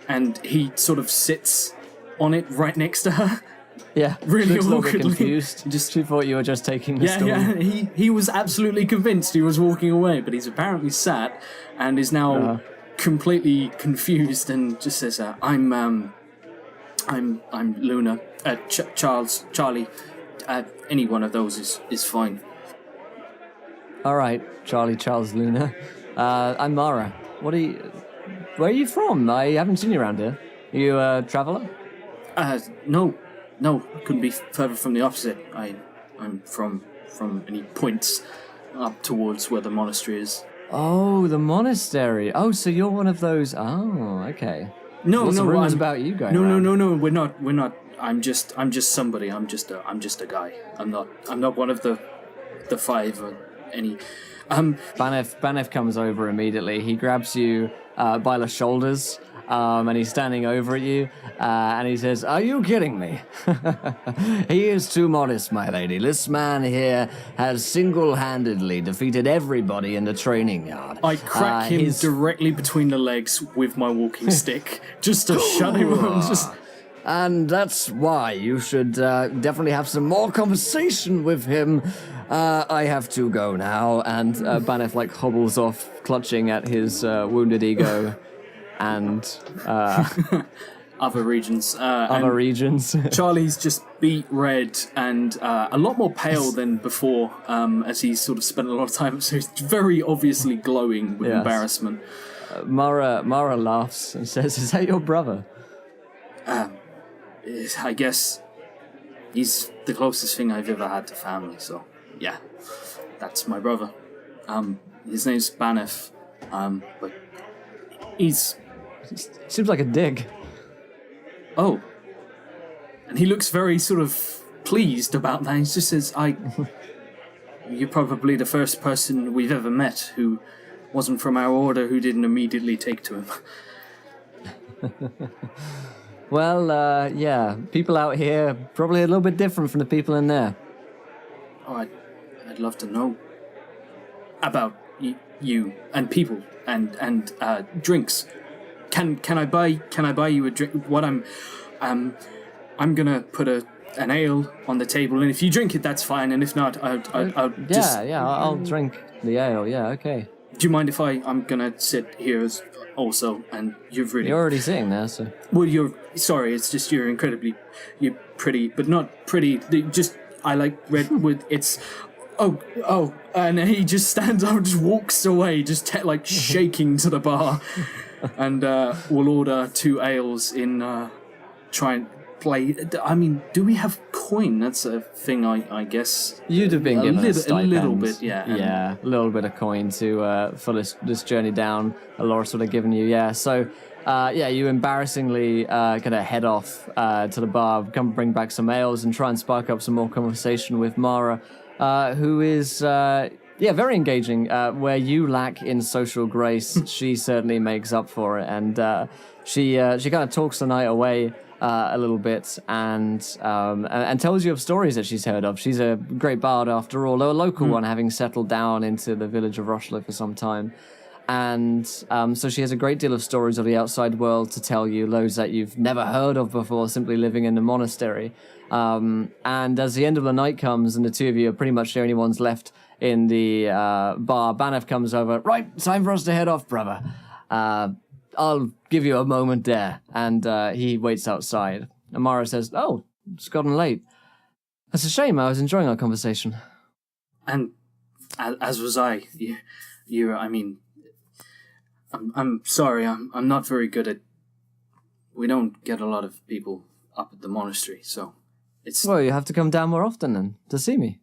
And he sort of sits on it right next to her. Yeah, really looks a little bit awkwardly. confused. She thought you were just taking the stool. Yeah, he was absolutely convinced he was walking away, but he's apparently sat and is now completely confused and just says, I'm Luna, Charlie, any one of those is fine. All right, Charlie, Charles, Luna. I'm Mara. Where are you from? I haven't seen you around here. Are you a traveller? No, couldn't be further from the opposite. I'm from, and he points up towards where the monastery is. Oh, the monastery. Oh, so you're one of those. Oh, okay. No, rumors about you going around. No, we're not. I'm just somebody. I'm just a guy. I'm not one of the five or any. Banif comes over immediately. He grabs you by the shoulders, and he's standing over at you, and he says, "Are you kidding me? He is too modest, my lady. This man here has single-handedly defeated everybody in the training yard." I crack him directly between the legs with my walking stick, just to shut him up. And that's why you should definitely have some more conversation with him. I have to go now. And Banif hobbles off, clutching at his wounded ego and other regions. Charlie's just beat red and a lot more pale than before, as he's sort of spent a lot of time. So he's very obviously glowing with embarrassment. Mara laughs and says, "Is that your brother?" I guess he's the closest thing I've ever had to family, so yeah, that's my brother. His name's Banif, but he's... Seems like a dig. Oh. And he looks very sort of pleased about that. He just says, you're probably the first person we've ever met who wasn't from our order who didn't immediately take to him. Well, yeah, people out here probably a little bit different from the people in there. Oh, I'd love to know about you and people and drinks. Can I buy you a drink? What I'm gonna put a an ale on the table, and if you drink it, that's fine, and if not, I'll just... I'll drink the ale, yeah, okay. Do you mind if I'm gonna sit here also, and you've really... You're already sitting there, so... Well, sorry, it's just you're pretty, but not pretty, I like red with, it's... Oh, and he just stands up and just walks away, just shaking to the bar, and we'll order 2 ales in, try and play... I mean, do we have coin? That's a thing, I guess. You'd have been given a stipend. A little bit, yeah. Yeah, a little bit of coin to for this journey down. Loris would have given you, yeah. So, you embarrassingly gonna head off to the bar, come bring back some ales, and try and spark up some more conversation with Mara, who is very engaging. Where you lack in social grace, she certainly makes up for it, and she kind of talks the night away a little bit, and tells you of stories that she's heard of. She's a great bard after all, though a local one, having settled down into the village of Rochlo for some time. And so she has a great deal of stories of the outside world to tell you, loads that you've never heard of before, simply living in the monastery. And as the end of the night comes and the two of you are pretty much the only ones left in the bar, Banef comes over. Right, time for us to head off, brother. I'll give you a moment there. And he waits outside. Amara says, oh, it's gotten late. That's a shame. I was enjoying our conversation. And as was I. I mean, I'm sorry. I'm not very good at... We don't get a lot of people up at the monastery, so it's... Well, you have to come down more often then to see me.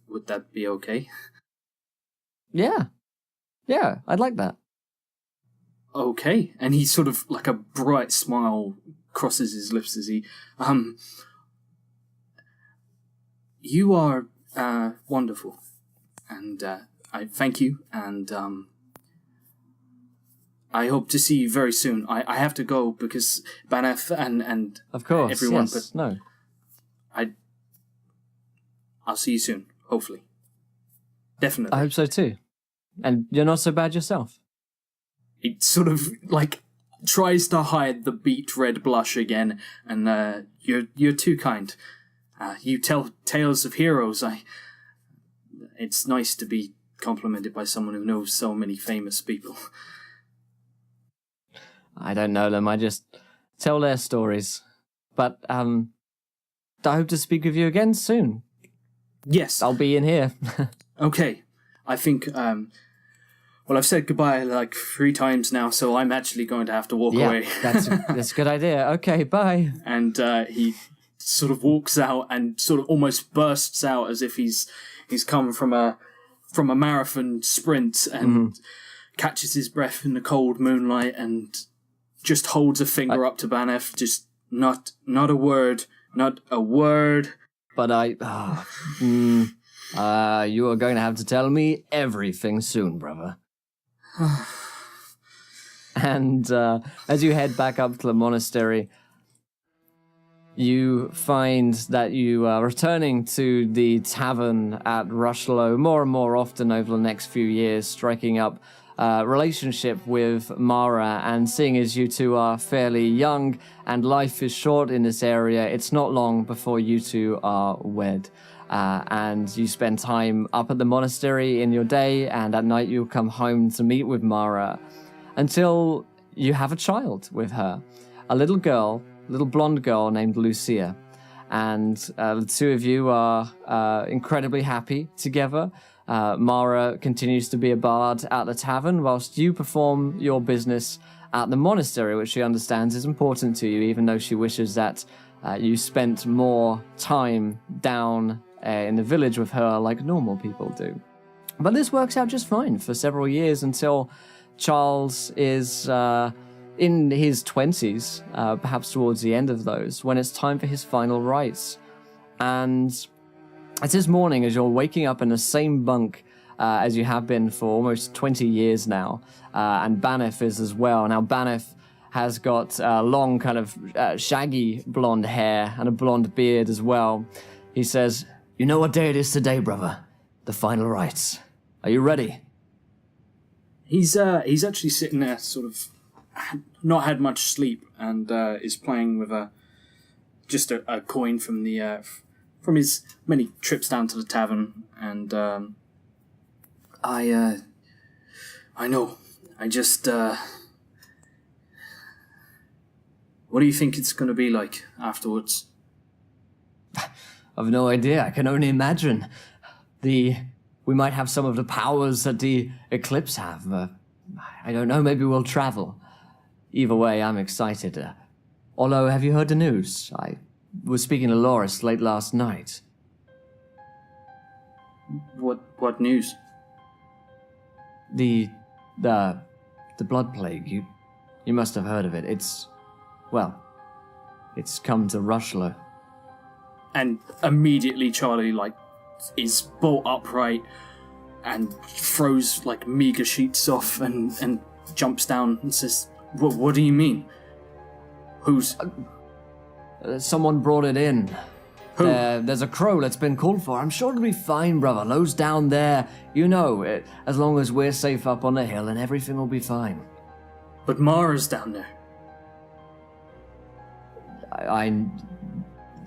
Would that be okay? Yeah, I'd like that. Okay, and he sort of, like a bright smile crosses his lips as he, you are, wonderful, and, I thank you, and, I hope to see you very soon. I have to go because Banef and of course, everyone, yes, but no. I'll see you soon, hopefully. Definitely. I hope so too. And you're not so bad yourself. It sort of, tries to hide the beet red blush again, and you're too kind. You tell tales of heroes. It's nice to be complimented by someone who knows so many famous people. I don't know them. I just tell their stories. But I hope to speak with you again soon. Yes. I'll be in here. Okay. I think... Well, I've said goodbye 3 times now, so I'm actually going to have to walk away. that's a good idea. Okay, bye. And he sort of walks out and sort of almost bursts out as if he's come from a marathon sprint and catches his breath in the cold moonlight and just holds a finger up to Banef. Just not a word, not a word. But you are going to have to tell me everything soon, brother. And as you head back up to the monastery, you find that you are returning to the tavern at Rushlow more and more often over the next few years, striking up a relationship with Mara, and seeing as you two are fairly young and life is short in this area, it's not long before you two are wed. And you spend time up at the monastery in your day, and at night you'll come home to meet with Mara until you have a child with her. A little blonde girl named Lucia. And the two of you are incredibly happy together. Mara continues to be a bard at the tavern, whilst you perform your business at the monastery, which she understands is important to you, even though she wishes that you spent more time down in the village with her like normal people do. But this works out just fine for several years until Charles is in his 20s, perhaps towards the end of those, when it's time for his final rites. And it's this morning as you're waking up in the same bunk as you have been for almost 20 years now, and Banef is as well. Now Banef has got long kind of shaggy blonde hair and a blonde beard as well. He says, "You know what day it is today, brother? The final rites. Are you ready?" He's actually sitting there, sort of not had much sleep, and is playing with a just a coin from the from his many trips down to the tavern, and I know. I just what do you think it's going to be like afterwards? I've no idea. I can only imagine. We might have some of the powers that the Eclipse have. I don't know, maybe we'll travel. Either way, I'm excited. Although, have you heard the news? I was speaking to Loris late last night. What news? The blood plague. You must have heard of it. It's come to Rushlow. And immediately Charlie, is bolt upright and throws, meager sheets off and jumps down and says, What do you mean? Who's... Someone brought it in. Who? There's a crow that's been called for. I'm sure it'll be fine, brother. Those down there, as long as we're safe up on the hill and everything will be fine. But Mara's down there.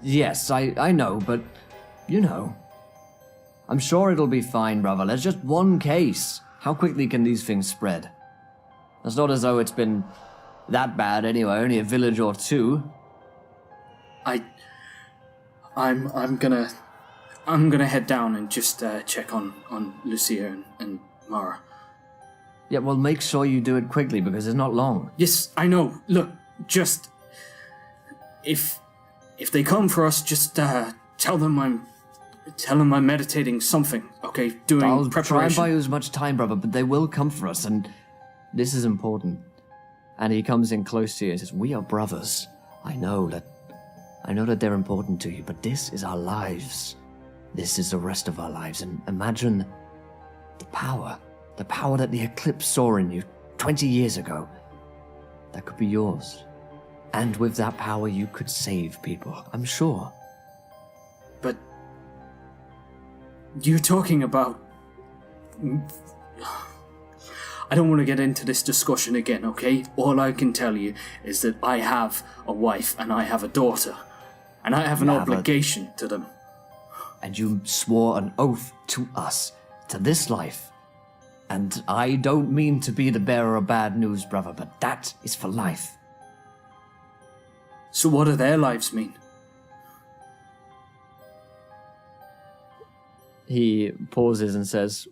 Yes, I know, but, I'm sure it'll be fine, brother. There's just one case. How quickly can these things spread? It's not as though it's been that bad anyway, only a village or two. I'm gonna head down and just check on Lucia and Mara. Yeah, well, make sure you do it quickly because it's not long. Yes, I know. Look, just if they come for us, just tell them I'm meditating something. Okay, doing I'll preparation. try and buy you as much time, brother, but they will come for us, and this is important. And he comes in close to you and says, "We are brothers. I know that they're important to you, but this is our lives. This is the rest of our lives. And imagine the power that the Eclipse saw in you 20 years ago. That could be yours. And with that power, you could save people, I'm sure." But you're talking about... I don't want to get into this discussion again, okay? All I can tell you is that I have a wife and I have a daughter. And I have an obligation to them. And you swore an oath to us, to this life. And I don't mean to be the bearer of bad news, brother, but that is for life. So what do their lives mean? He pauses and says,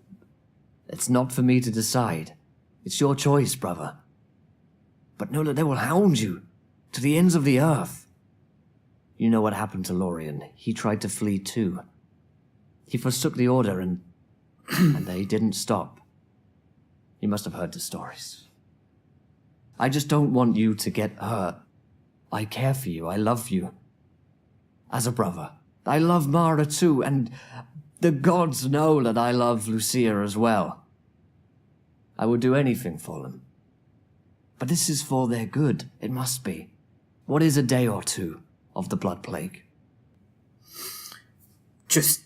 "It's not for me to decide. It's your choice, brother. But know that they will hound you to the ends of the earth. You know what happened to Lorien. He tried to flee too. He forsook the order and they didn't stop. You must have heard the stories. I just don't want you to get hurt. I care for you. I love you. As a brother. I love Mara too, and the gods know that I love Lucia as well. I would do anything for them. But this is for their good. It must be. What is a day or two of the blood plague? Just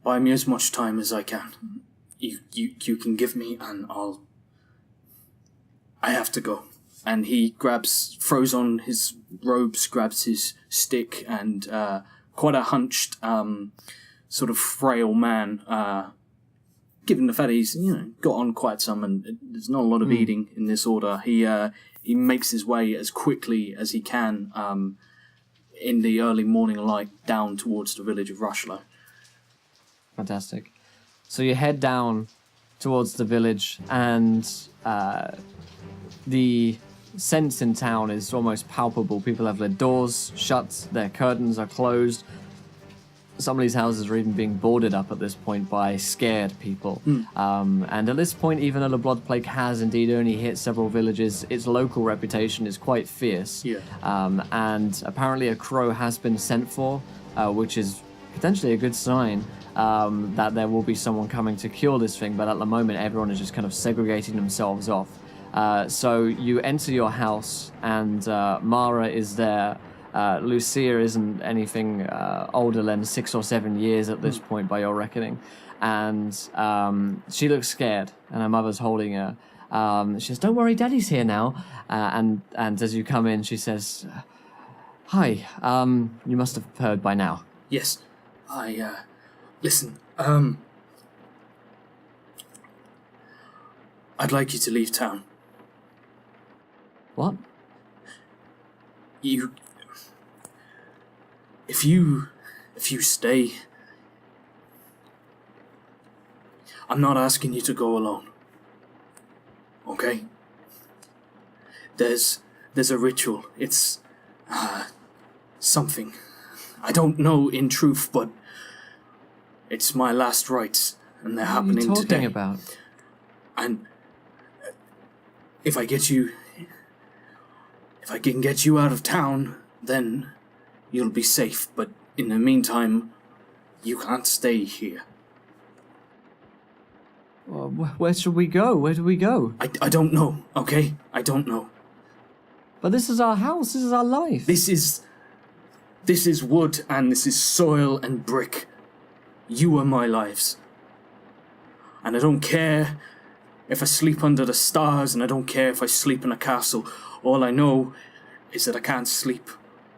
buy me as much time as I can. You can give me, and I have to go." And he throws on his robes, grabs his stick, and quite a hunched, sort of frail man, given the fact he's got on quite some, and there's not a lot of eating in this order. He makes his way as quickly as he can in the early morning light down towards the village of Rushlow. Fantastic. So you head down towards the village, and the sense in town is almost palpable. People have their doors shut, their curtains are closed. Some of these houses are even being boarded up at this point by scared people. And at this point, even though the blood plague has indeed only hit several villages, its local reputation is quite fierce. Yeah. And apparently a crow has been sent for, which is potentially a good sign that there will be someone coming to cure this thing. But at the moment, everyone is just kind of segregating themselves off. So you enter your house, and Mara is there. Lucia isn't anything older than 6 or 7 years at this point by your reckoning. And she looks scared, and her mother's holding her. She says, "Don't worry, Daddy's here now." And as you come in, she says, Hi, you must have heard by now. Yes, listen, I'd like you to leave town. What? If you stay, I'm not asking you to go alone. Okay? There's a ritual. It's, something. I don't know in truth, but it's my last rites, and they're happening today. What are you talking about? And if I can get you out of town, then you'll be safe. But in the meantime, you can't stay here. Where should we go? Where do we go? I don't know, okay? I don't know. But this is our house. This is our life. This is wood, and this is soil and brick. You are my lives. And I don't care if I sleep under the stars, and I don't care if I sleep in a castle. All I know is that I can't sleep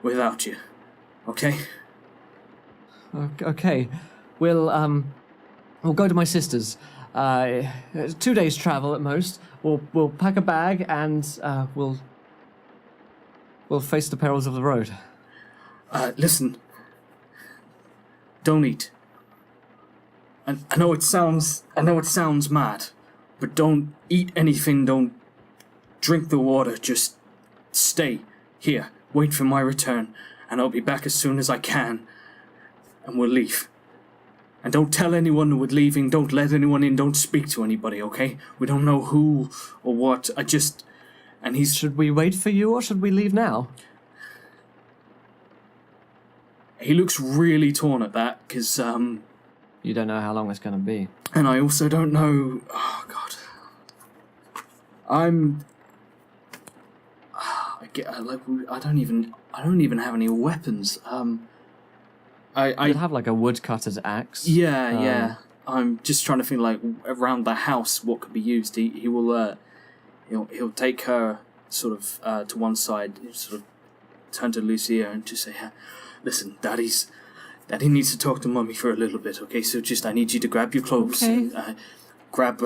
without you. Okay? Okay. We'll go to my sister's. 2 days travel at most. We'll pack a bag and we'll face the perils of the road. Listen. Don't eat. I know it sounds mad, but don't eat anything, don't drink the water, just stay here, wait for my return, and I'll be back as soon as I can, and we'll leave. And don't tell anyone we're leaving, don't let anyone in, don't speak to anybody, okay? We don't know who or what, Should we wait for you, or should we leave now? He looks really torn at that, because, You don't know how long it's going to be. And I also don't know... Oh, God. I don't even have any weapons. You'd have like a woodcutter's axe. Yeah. I'm just trying to think, like, around the house, what could be used. He'll take her sort of to one side, sort of turn to Lucia and just say, listen, Daddy needs to talk to Mummy for a little bit, okay? So I need you to grab your clothes, okay. And, grab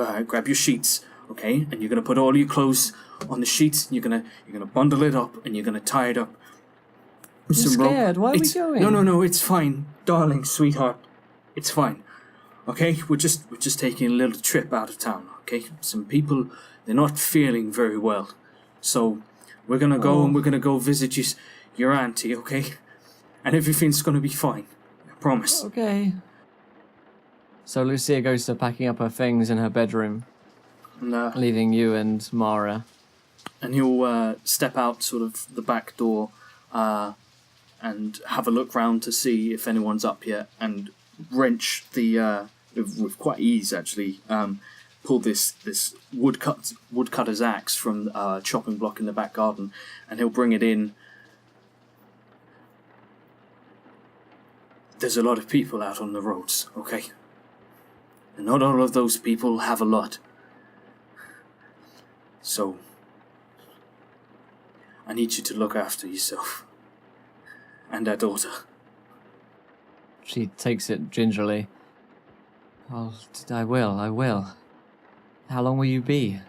your sheets, okay? And you're gonna put all your clothes on the sheets. And you're gonna bundle it up, and you're gonna tie it up. I'm scared. Why are we going? No, it's fine, darling, sweetheart, it's fine. Okay, we're just taking a little trip out of town. Okay, some people, they're not feeling very well, so we're gonna go and we're gonna go visit your auntie. Okay, and everything's gonna be fine. I promise. Okay. So Lucia goes to packing up her things in her bedroom, leaving you and Mara. And he'll step out sort of the back door and have a look round to see if anyone's up yet, and wrench the with quite ease actually pull this woodcutter's axe from a chopping block in the back garden, and he'll bring it in. There's a lot of people out on the roads, okay? And not all of those people have a lot. So I need you to look after yourself and our daughter. She takes it gingerly. Oh, I will. How long will you be?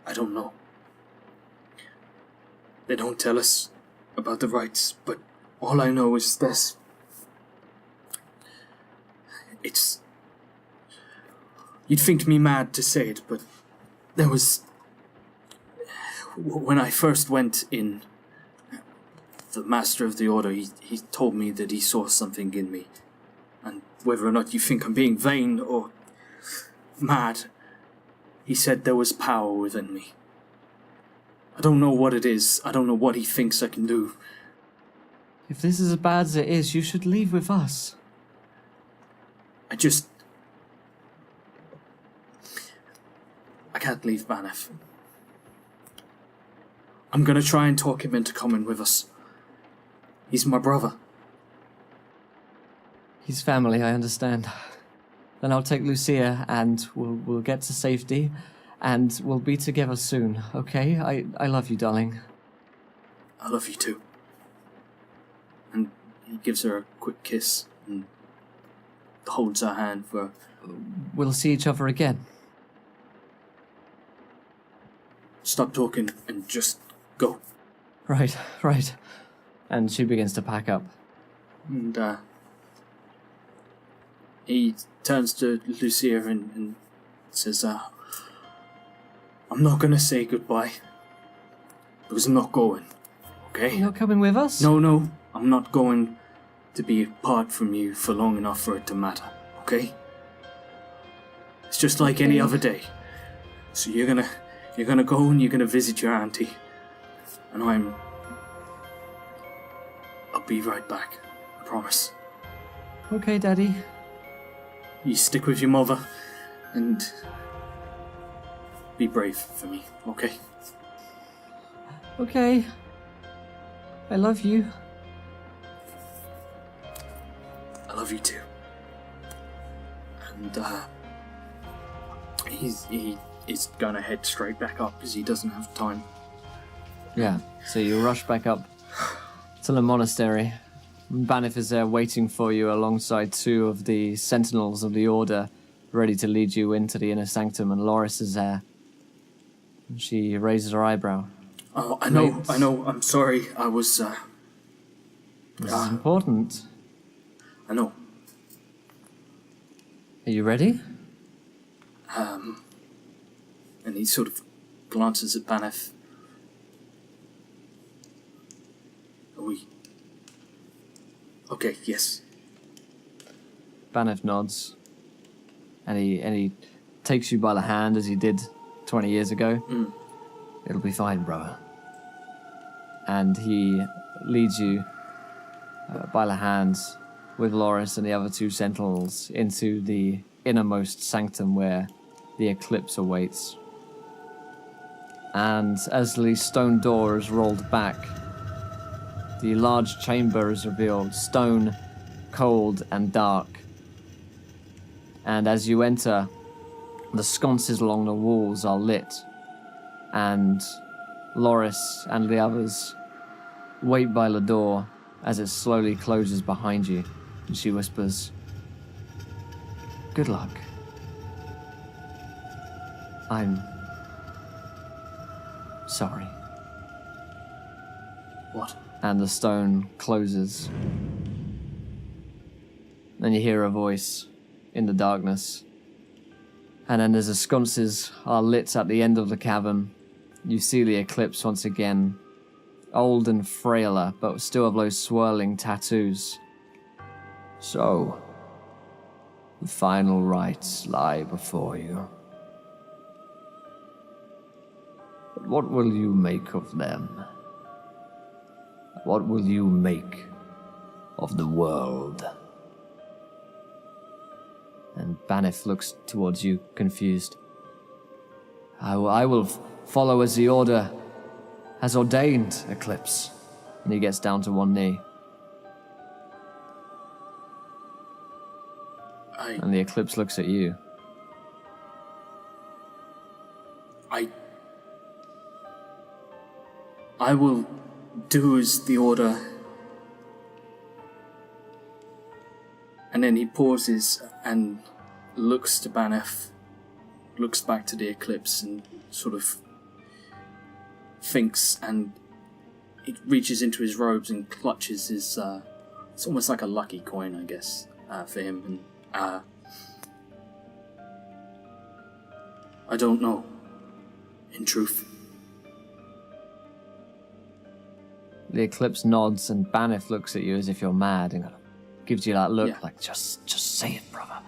I don't know. They don't tell us about the rites, but all I know is this. You'd think me mad to say it, but there was... When I first went in, the Master of the Order, he told me that he saw something in me. And whether or not you think I'm being vain or mad, he said there was power within me. I don't know what it is. I don't know what he thinks I can do. If this is as bad as it is, you should leave with us. I can't leave Banff. I'm gonna try and talk him into coming with us. He's my brother. He's family, I understand. Then I'll take Lucia and we'll get to safety, and we'll be together soon, okay? I love you, darling. I love you too. And he gives her a quick kiss and holds her hand for... We'll see each other again. Stop talking and just go. Right. And she begins to pack up. And he turns to Lucia and says, I'm not going to say goodbye, because I'm not going, okay? You're not coming with us? No, I'm not going to be apart from you for long enough for it to matter, okay? It's just like any other day. So you're gonna go and you're gonna visit your auntie, and I'll be right back, I promise. Okay, Daddy. You stick with your mother, and be brave for me, okay? Okay. I love you. I love you too. And he's gonna head straight back up because he doesn't have time. Yeah, so you rush back up to the monastery. Banif is there waiting for you alongside two of the sentinels of the Order, ready to lead you into the inner sanctum, and Loris is there. She raises her eyebrow. Oh, I know, I'm sorry, I was, This is important. I know. Are you ready? And he sort of glances at Banif. Are we... Okay, yes. Banif nods. And he takes you by the hand as he did 20 years ago. It'll be fine, brother. And he leads you by the hands with Loris and the other two sentinels into the innermost sanctum where the eclipse awaits. And as the stone door is rolled back, the large chamber is revealed, stone, cold, and dark. And as you enter, the sconces along the walls are lit, and Loris and the others wait by the door as it slowly closes behind you, and she whispers, "Good luck. I'm sorry." What? And the stone closes. Then you hear a voice in the darkness. And then as the sconces are lit at the end of the cavern, you see the eclipse once again, old and frailer, but still of those swirling tattoos. So, the final rites lie before you. But what will you make of them? What will you make of the world? And Banif looks towards you, confused. I will follow as the Order has ordained, Eclipse. And he gets down to one knee. And the Eclipse looks at you. I will do as the Order. And then he pauses and looks to Banif, looks back to the Eclipse and sort of thinks, and he reaches into his robes and clutches his, it's almost like a lucky coin, I guess, for him. And I don't know, in truth. The Eclipse nods and Banif looks at you as if you're mad and gives you that look like, just say it, brother.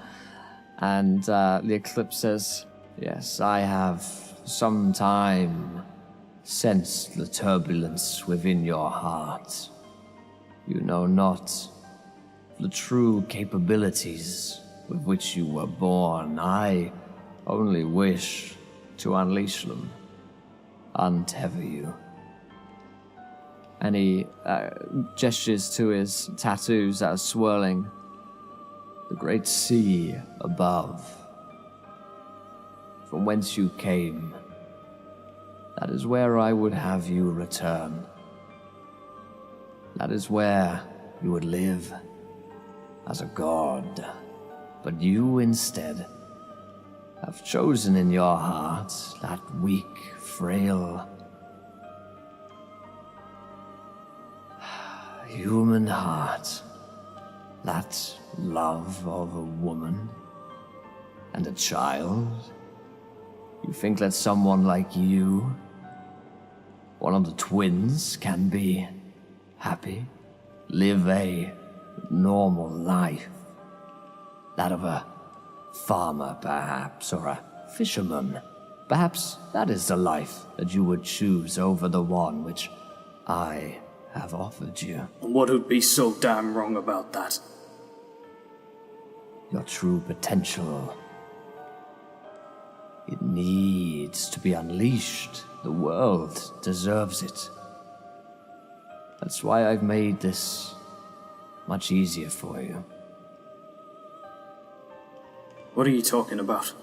And the Eclipse says, yes, I have some time sensed the turbulence within your heart. You know not the true capabilities with which you were born. I only wish to unleash them, untether you. And he gestures to his tattoos that are swirling. The great sea above. from whence you came. That is where I would have you return. That is where you would live as a god. But you instead have chosen in your heart that weak, frail, human heart, that love of a woman and a child. You think that someone like you, one of the twins, can be happy, live a normal life, that of a farmer perhaps, or a fisherman. Perhaps that is the life that you would choose over the one which I have offered you. And what would be so damn wrong about that? Your true potential. It needs to be unleashed. The world deserves it. That's why I've made this much easier for you. What are you talking about?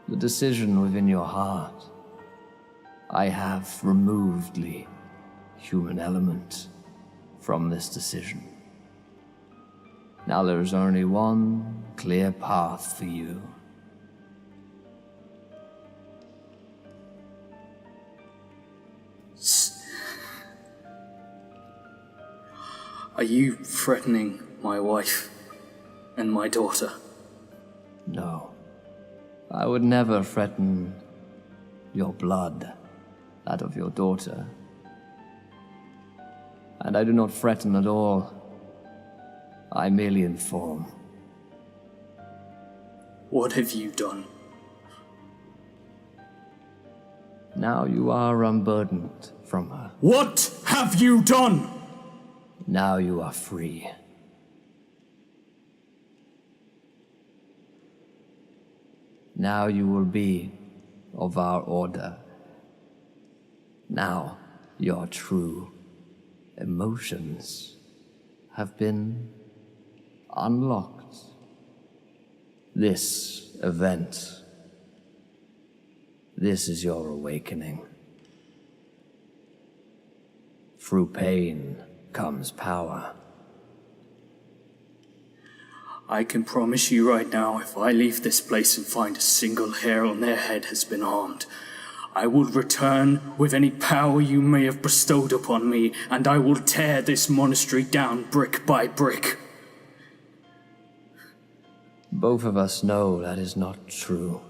The decision within your heart. I have removed the human element from this decision. Now there is only one clear path for you. Are you threatening my wife and my daughter? No. I would never threaten your blood, that of your daughter. And I do not threaten at all. I merely inform. What have you done? Now you are unburdened from her. What have you done? Now you are free. Now you will be of our order. Now your true emotions have been unlocked. This event, this is your awakening. Through pain comes power. I can promise you right now, if I leave this place and find a single hair on their head has been harmed, I will return with any power you may have bestowed upon me, and I will tear this monastery down brick by brick. Both of us know that is not true.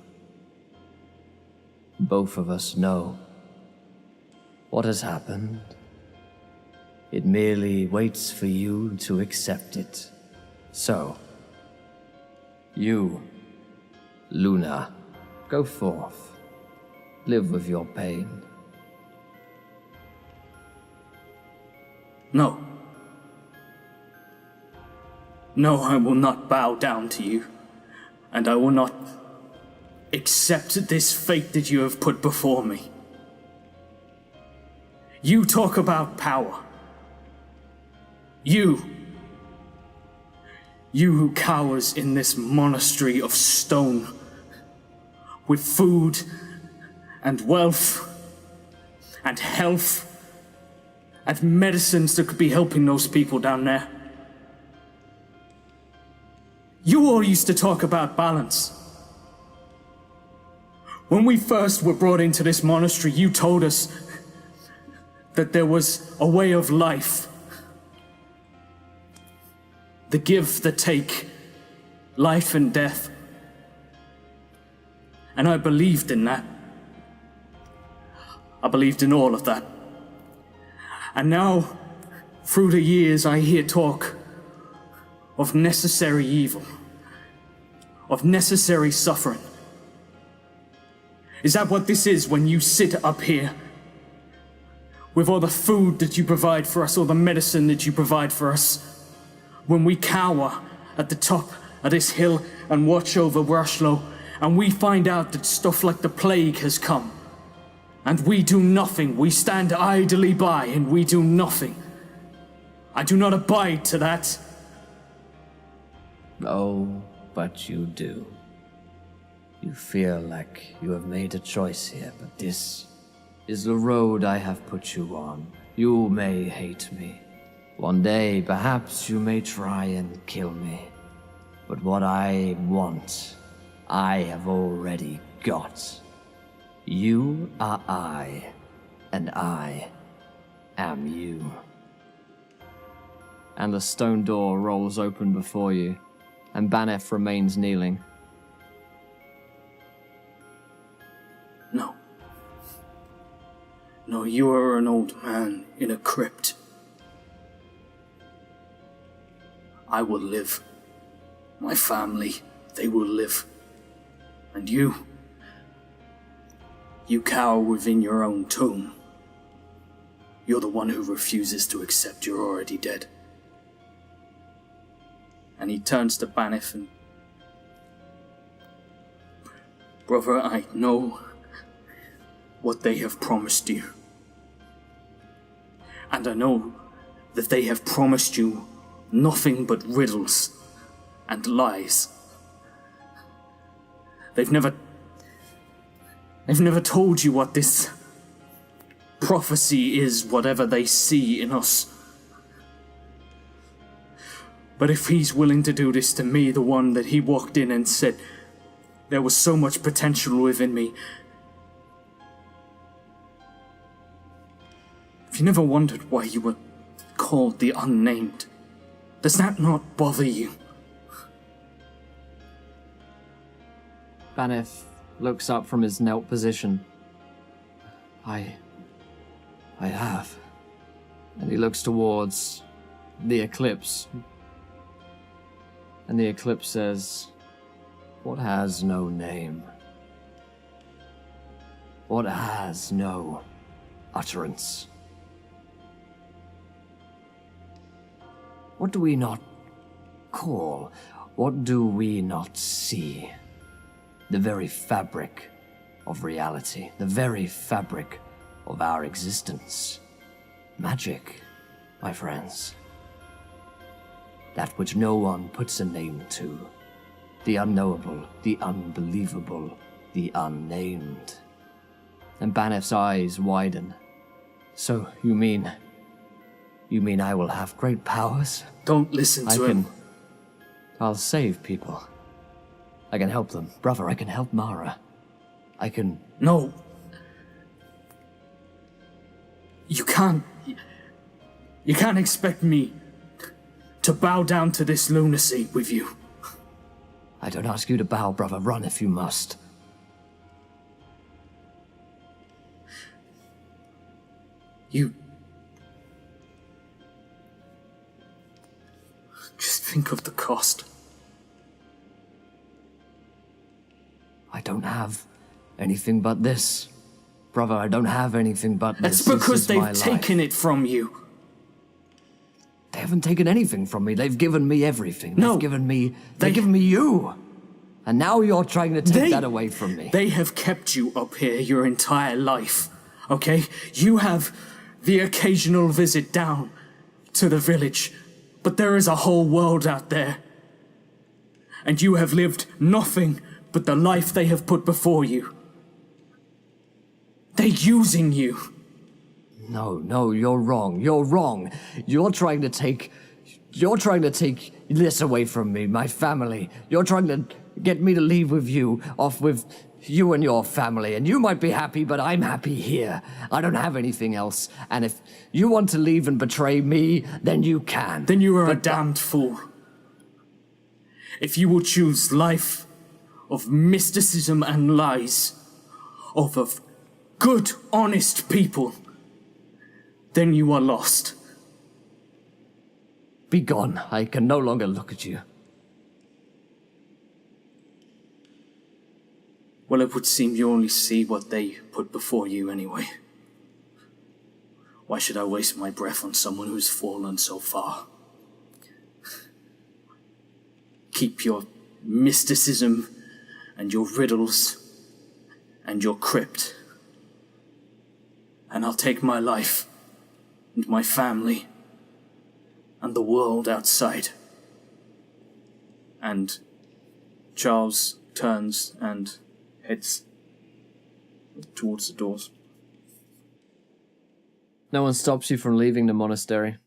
Both of us know what has happened. It merely waits for you to accept it. So, you, Luna, go forth. Live with your pain. No. No, I will not bow down to you, and I will not accept this fate that you have put before me. You talk about power. You who cowers in this monastery of stone, with food and wealth and health and medicines that could be helping those people down there. You all used to talk about balance. When we first were brought into this monastery, you told us that there was a way of life. The give, the take, life and death. And I believed in that. I believed in all of that. And now, through the years, I hear talk of necessary evil, of necessary suffering. Is that what this is when you sit up here with all the food that you provide for us, all the medicine that you provide for us? When we cower at the top of this hill and watch over Rushlow, and we find out that stuff like the plague has come, and we do nothing, we stand idly by and we do nothing. I do not abide to that. Oh, but you do. You feel like you have made a choice here, but this is the road I have put you on. You may hate me. One day, perhaps you may try and kill me. But what I want, I have already got. You are I, and I am you. And the stone door rolls open before you, and Banef remains kneeling. No. No, you are an old man in a crypt. I will live. My family, they will live. And you cower within your own tomb. You're the one who refuses to accept you're already dead. And he turns to Banef and... Brother, I know what they have promised you. And I know that they have promised you nothing but riddles and lies. They've never told you what this prophecy is, whatever they see in us. But if he's willing to do this to me, the one that he walked in and said there was so much potential within me, if you never wondered why you were called the Unnamed, does that not bother you? Banef looks up from his knelt position. I have. And he looks towards the eclipse. And the eclipse says, what has no name? What has no utterance? What do we not call? What do we not see? The very fabric of reality, the very fabric of our existence. Magic, my friends. That which no one puts a name to. The unknowable, the unbelievable, the unnamed. And Banef's eyes widen. So, you mean I will have great powers? Don't listen to him. I'll save people. I can help them. Brother, I can help Mara. I can... No. You can't expect me to bow down to this lunacy with you. I don't ask you to bow, brother. Run if you must. You... Just think of the cost. I don't have anything but this. Brother, I don't have anything but this. That's because they've taken it from you. They haven't taken anything from me. They've given me everything. No. They've given me you. And now you're trying to take that away from me. They have kept you up here your entire life, okay? You have the occasional visit down to the village, but there is a whole world out there. And you have lived nothing but the life they have put before you. They're using you. No, you're wrong. You're wrong. You're trying to take this away from me, my family. You're trying to get me to leave with you, off with you and your family, and you might be happy, but I'm happy here. I don't have anything else, and if you want to leave and betray me, then you can. Then you are a damned fool. If you will choose life of mysticism and lies, of good, honest people, then you are lost. Be gone. I can no longer look at you. Well, it would seem you only see what they put before you anyway. Why should I waste my breath on someone who's fallen so far? Keep your mysticism and your riddles and your crypt. And I'll take my life and my family and the world outside. And Charles turns and heads towards the doors. No one stops you from leaving the monastery.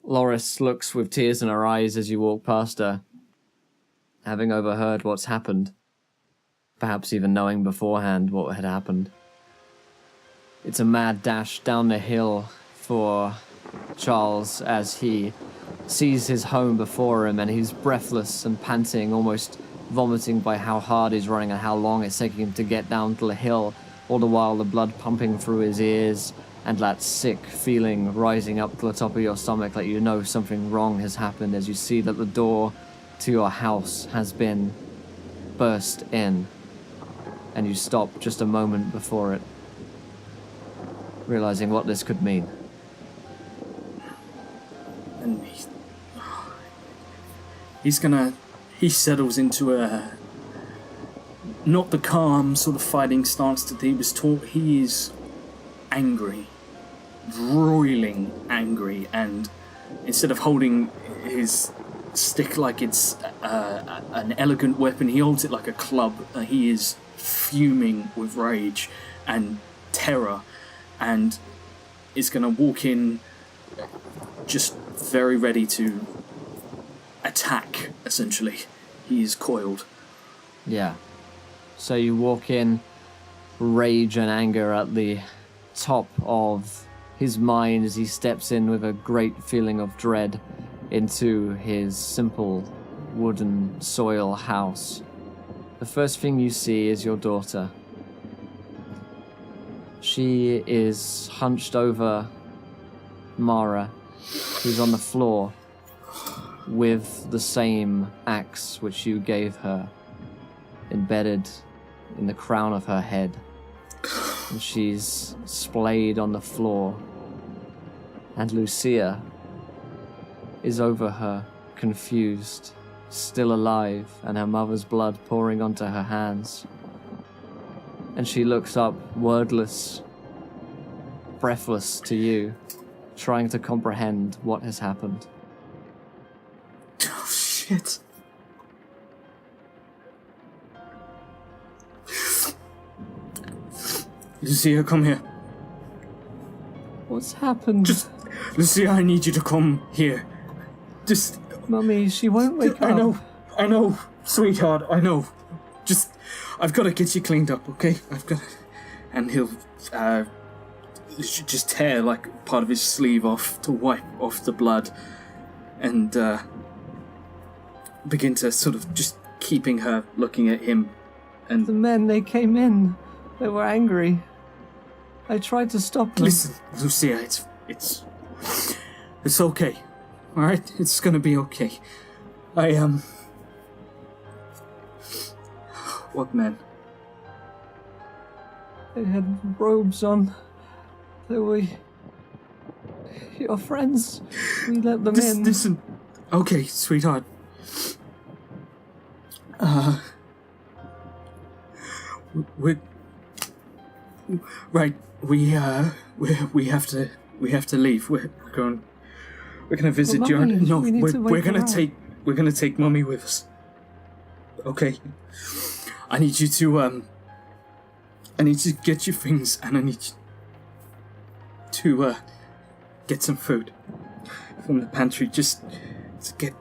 Loris looks with tears in her eyes as you walk past her, having overheard what's happened, perhaps even knowing beforehand what had happened. It's a mad dash down the hill for Charles as he sees his home before him, and he's breathless and panting, almost vomiting by how hard he's running and how long it's taking him to get down to the hill, all the while the blood pumping through his ears and that sick feeling rising up to the top of your stomach, like you know something wrong has happened as you see that the door to your house has been burst in, and you stop just a moment before it, realizing what this could mean. And he settles into a, not the calm sort of fighting stance that he was taught. He is angry, roiling angry, and instead of holding his stick like it's an elegant weapon, he holds it like a club. He is fuming with rage and terror, and is going to walk in just very ready to attack, essentially. He is coiled. Yeah. So you walk in, rage and anger at the top of his mind as he steps in with a great feeling of dread into his simple wooden soil house. The first thing you see is your daughter. She is hunched over Mara, who's on the floor with the same axe which you gave her, embedded in the crown of her head. And she's splayed on the floor. And Lucia is over her, confused, still alive, and her mother's blood pouring onto her hands. And she looks up, wordless, breathless to you, trying to comprehend what has happened. Oh, shit. Lucia, come here. What's happened? Lucia, I need you to come here. Just... Mummy, she won't wake up. I know, sweetheart, I know. I've got to get you cleaned up, okay? And he'll, just tear, like, part of his sleeve off to wipe off the blood. And, begin to sort of just keeping her looking at him. And the men, they came in. They were angry. I tried to stop them. Listen, Lucia, it's okay. Alright? It's gonna be okay. What men? They had robes on. They were your friends. We let them in. Listen. Okay, sweetheart. We have to leave. We're gonna visit But your... Mummy, No, we need to we're wake her gonna up. we're gonna take Mummy with us. Okay. I need you to get your things, and I need you to get some food from the pantry. Just to get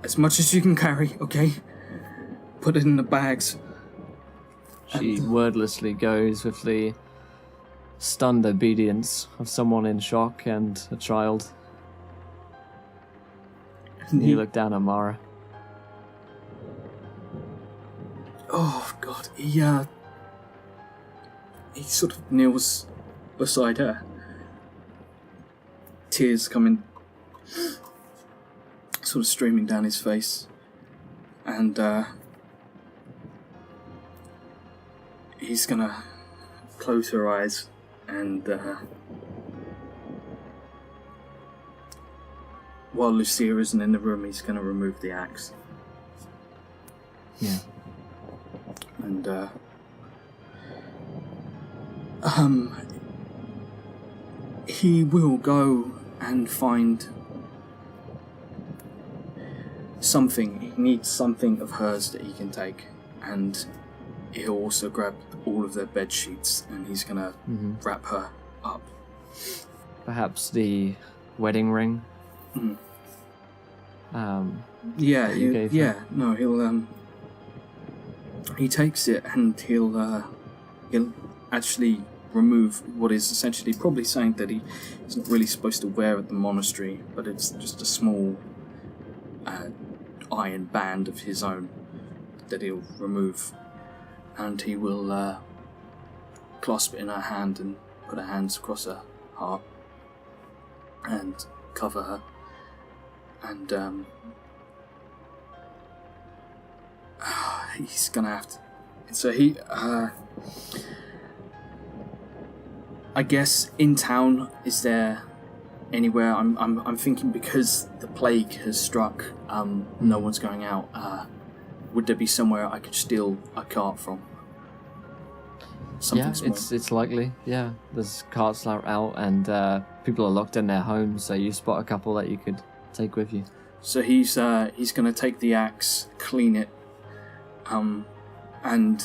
as much as you can carry, okay? Put it in the bags. She wordlessly goes with the stunned obedience of someone in shock and a child. And You look down at Mara. Oh God, he sort of kneels beside her. Tears coming, sort of streaming down his face, and he's gonna close her eyes and while Lucia isn't in the room, he's gonna remove the axe. Yeah. And he will go and find something. He needs something of hers that he can take, and he'll also grab all of their bed sheets and he's gonna wrap her up. Perhaps the wedding ring. Yeah, you gave her. no, he'll he takes it and he'll actually remove what is essentially probably something that he's not really supposed to wear at the monastery, but it's just a small iron band of his own that he'll remove, and he will clasp it in her hand and put her hands across her heart and cover her, and he's gonna have to. So he, I guess, in town, is there anywhere? I'm thinking because the plague has struck, no one's going out. Would there be somewhere I could steal a cart from? Something small. It's likely. Yeah, there's carts out, and people are locked in their homes. So you spot a couple that you could take with you. So he's gonna take the axe, clean it, and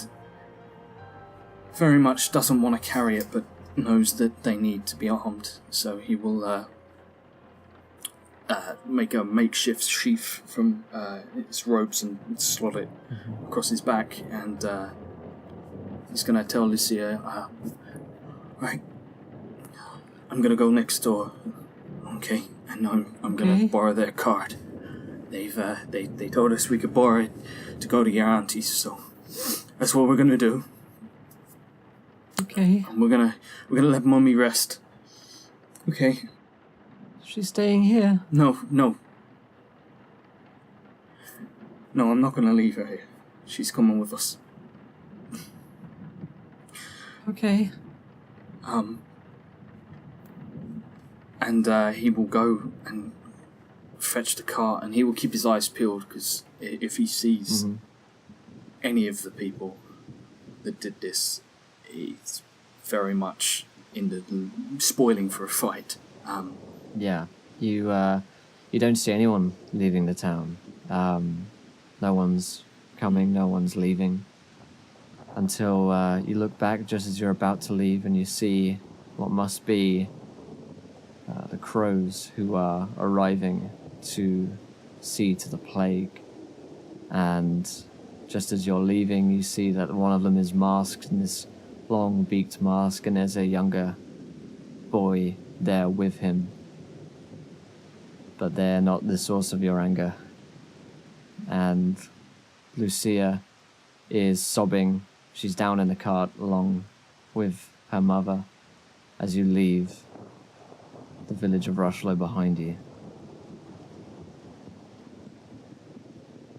very much doesn't want to carry it, but knows that they need to be armed. So he will make a makeshift sheath from his robes and slot it across his back, and he's gonna tell Lucia, right, I'm gonna go next door, okay, and I'm gonna borrow their card. They told us we could borrow it to go to your auntie's, so that's what we're gonna do. Okay. And we're gonna let Mummy rest. Okay. She's staying here. No, I'm not gonna leave her here. She's coming with us. Okay. And he will go and fetch the cart, and he will keep his eyes peeled, because if he sees any of the people that did this, he's very much in the spoiling for a fight. Yeah, you don't see anyone leaving the town. No one's coming, no one's leaving, until you look back just as you're about to leave, and you see what must be the crows who are arriving to see to the plague. And just as you're leaving, you see that one of them is masked in this long beaked mask, and there's a younger boy there with him. But they're not the source of your anger. And Lucia is sobbing. She's down in the cart along with her mother as you leave the village of Rushlow behind you.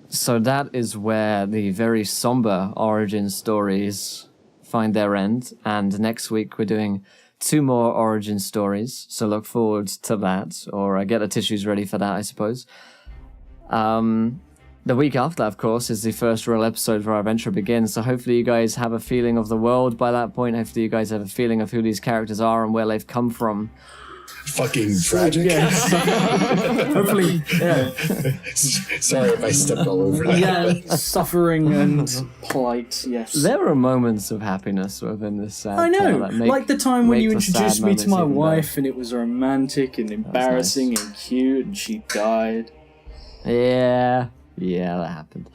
So that is where the very somber origin stories find their end. And next week we're doing 2 more origin stories. So look forward to that, or get the tissues ready for that, I suppose. The week after, of course, is the first real episode where our adventure begins. So hopefully you guys have a feeling of the world by that point. Hopefully you guys have a feeling of who these characters are and where they've come from. Fucking tragic. Yes. Hopefully, yeah. Sorry if I stepped all over that. Yeah, suffering and plight, yes. There are moments of happiness within this sad I know, tale that make, like the time when you the sad introduced me to moments my even wife better. and it was romantic and embarrassing and cute and she died. Yeah, that happened.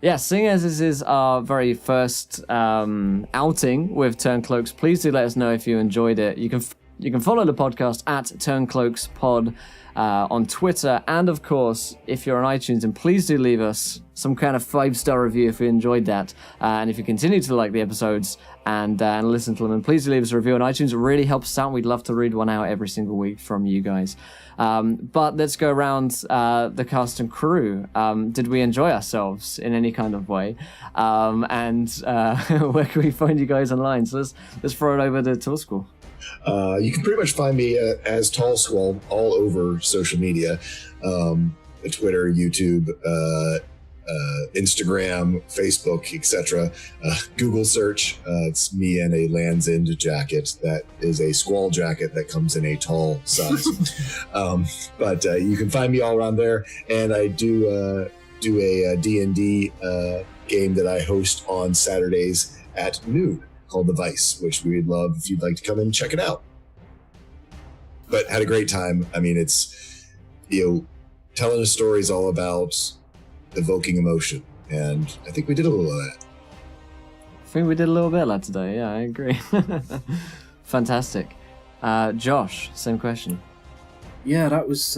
Yeah, seeing as this is our very first outing with Turncloaks, please do let us know if you enjoyed it. You can follow the podcast at Turncloaks Pod on Twitter, and of course, if you're on iTunes, and please do leave us some kind of 5-star review if you enjoyed that, and if you continue to like the episodes and listen to them, and please do leave us a review on iTunes. It really helps us out. We'd love to read one out every single week from you guys. But let's go around the cast and crew. Did we enjoy ourselves in any kind of way? And where can we find you guys online? So let's throw it over to Tool School. You can pretty much find me as Tall Squall all over social media, Twitter, YouTube, Instagram, Facebook, etc. Google search. It's me in a Land's End jacket. That is a squall jacket that comes in a tall size. But you can find me all around there, and I do do a D&D game that I host on Saturdays at noon called The Vice, which we'd love if you'd like to come and check it out. But had a great time. I mean, it's, telling a story is all about evoking emotion, and I think we did a little of that. I think we did a little bit of that today. Yeah, I agree. Fantastic. Josh, same question. Yeah, that was.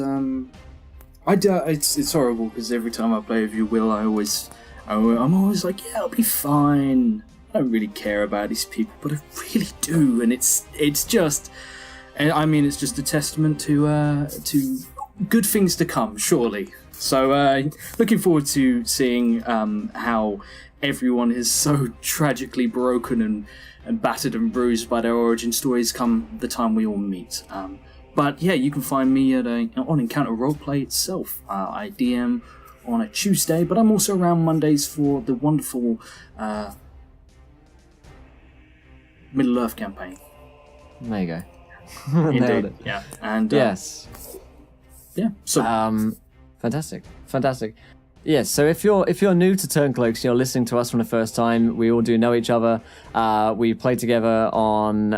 It's horrible because every time I play with you, Will, I'm always like, yeah, I'll be fine. I don't really care about these people, but I really do, and it's just. I mean, it's just a testament to good things to come, surely. So, looking forward to seeing how everyone is so tragically broken and battered and bruised by their origin stories come the time we all meet. But yeah, you can find me on Encounter Roleplay itself. I DM on a Tuesday, but I'm also around Mondays for the wonderful Middle Earth campaign. There you go. Indeed. Yeah. And yes. Yeah. So fantastic. Yes, so if you're new to Turncloaks, you're listening to us from the first time, we all do know each other. We play together on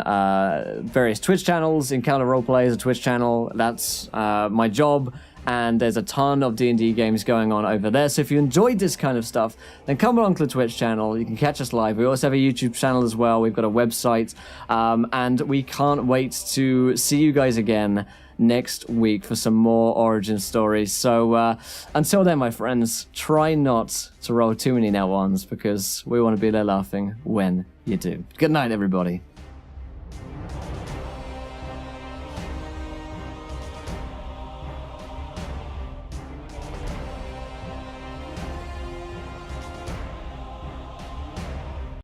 various Twitch channels. Encounter Roleplay is a Twitch channel. That's my job, and there's a ton of D&D games going on over there. So if you enjoyed this kind of stuff, then come along to the Twitch channel. You can catch us live. We also have a YouTube channel as well. We've got a website, and we can't wait to see you guys again next week for some more origin stories. So until then, my friends, try not to roll too many net ones because we want to be there laughing when you do. Good night, everybody.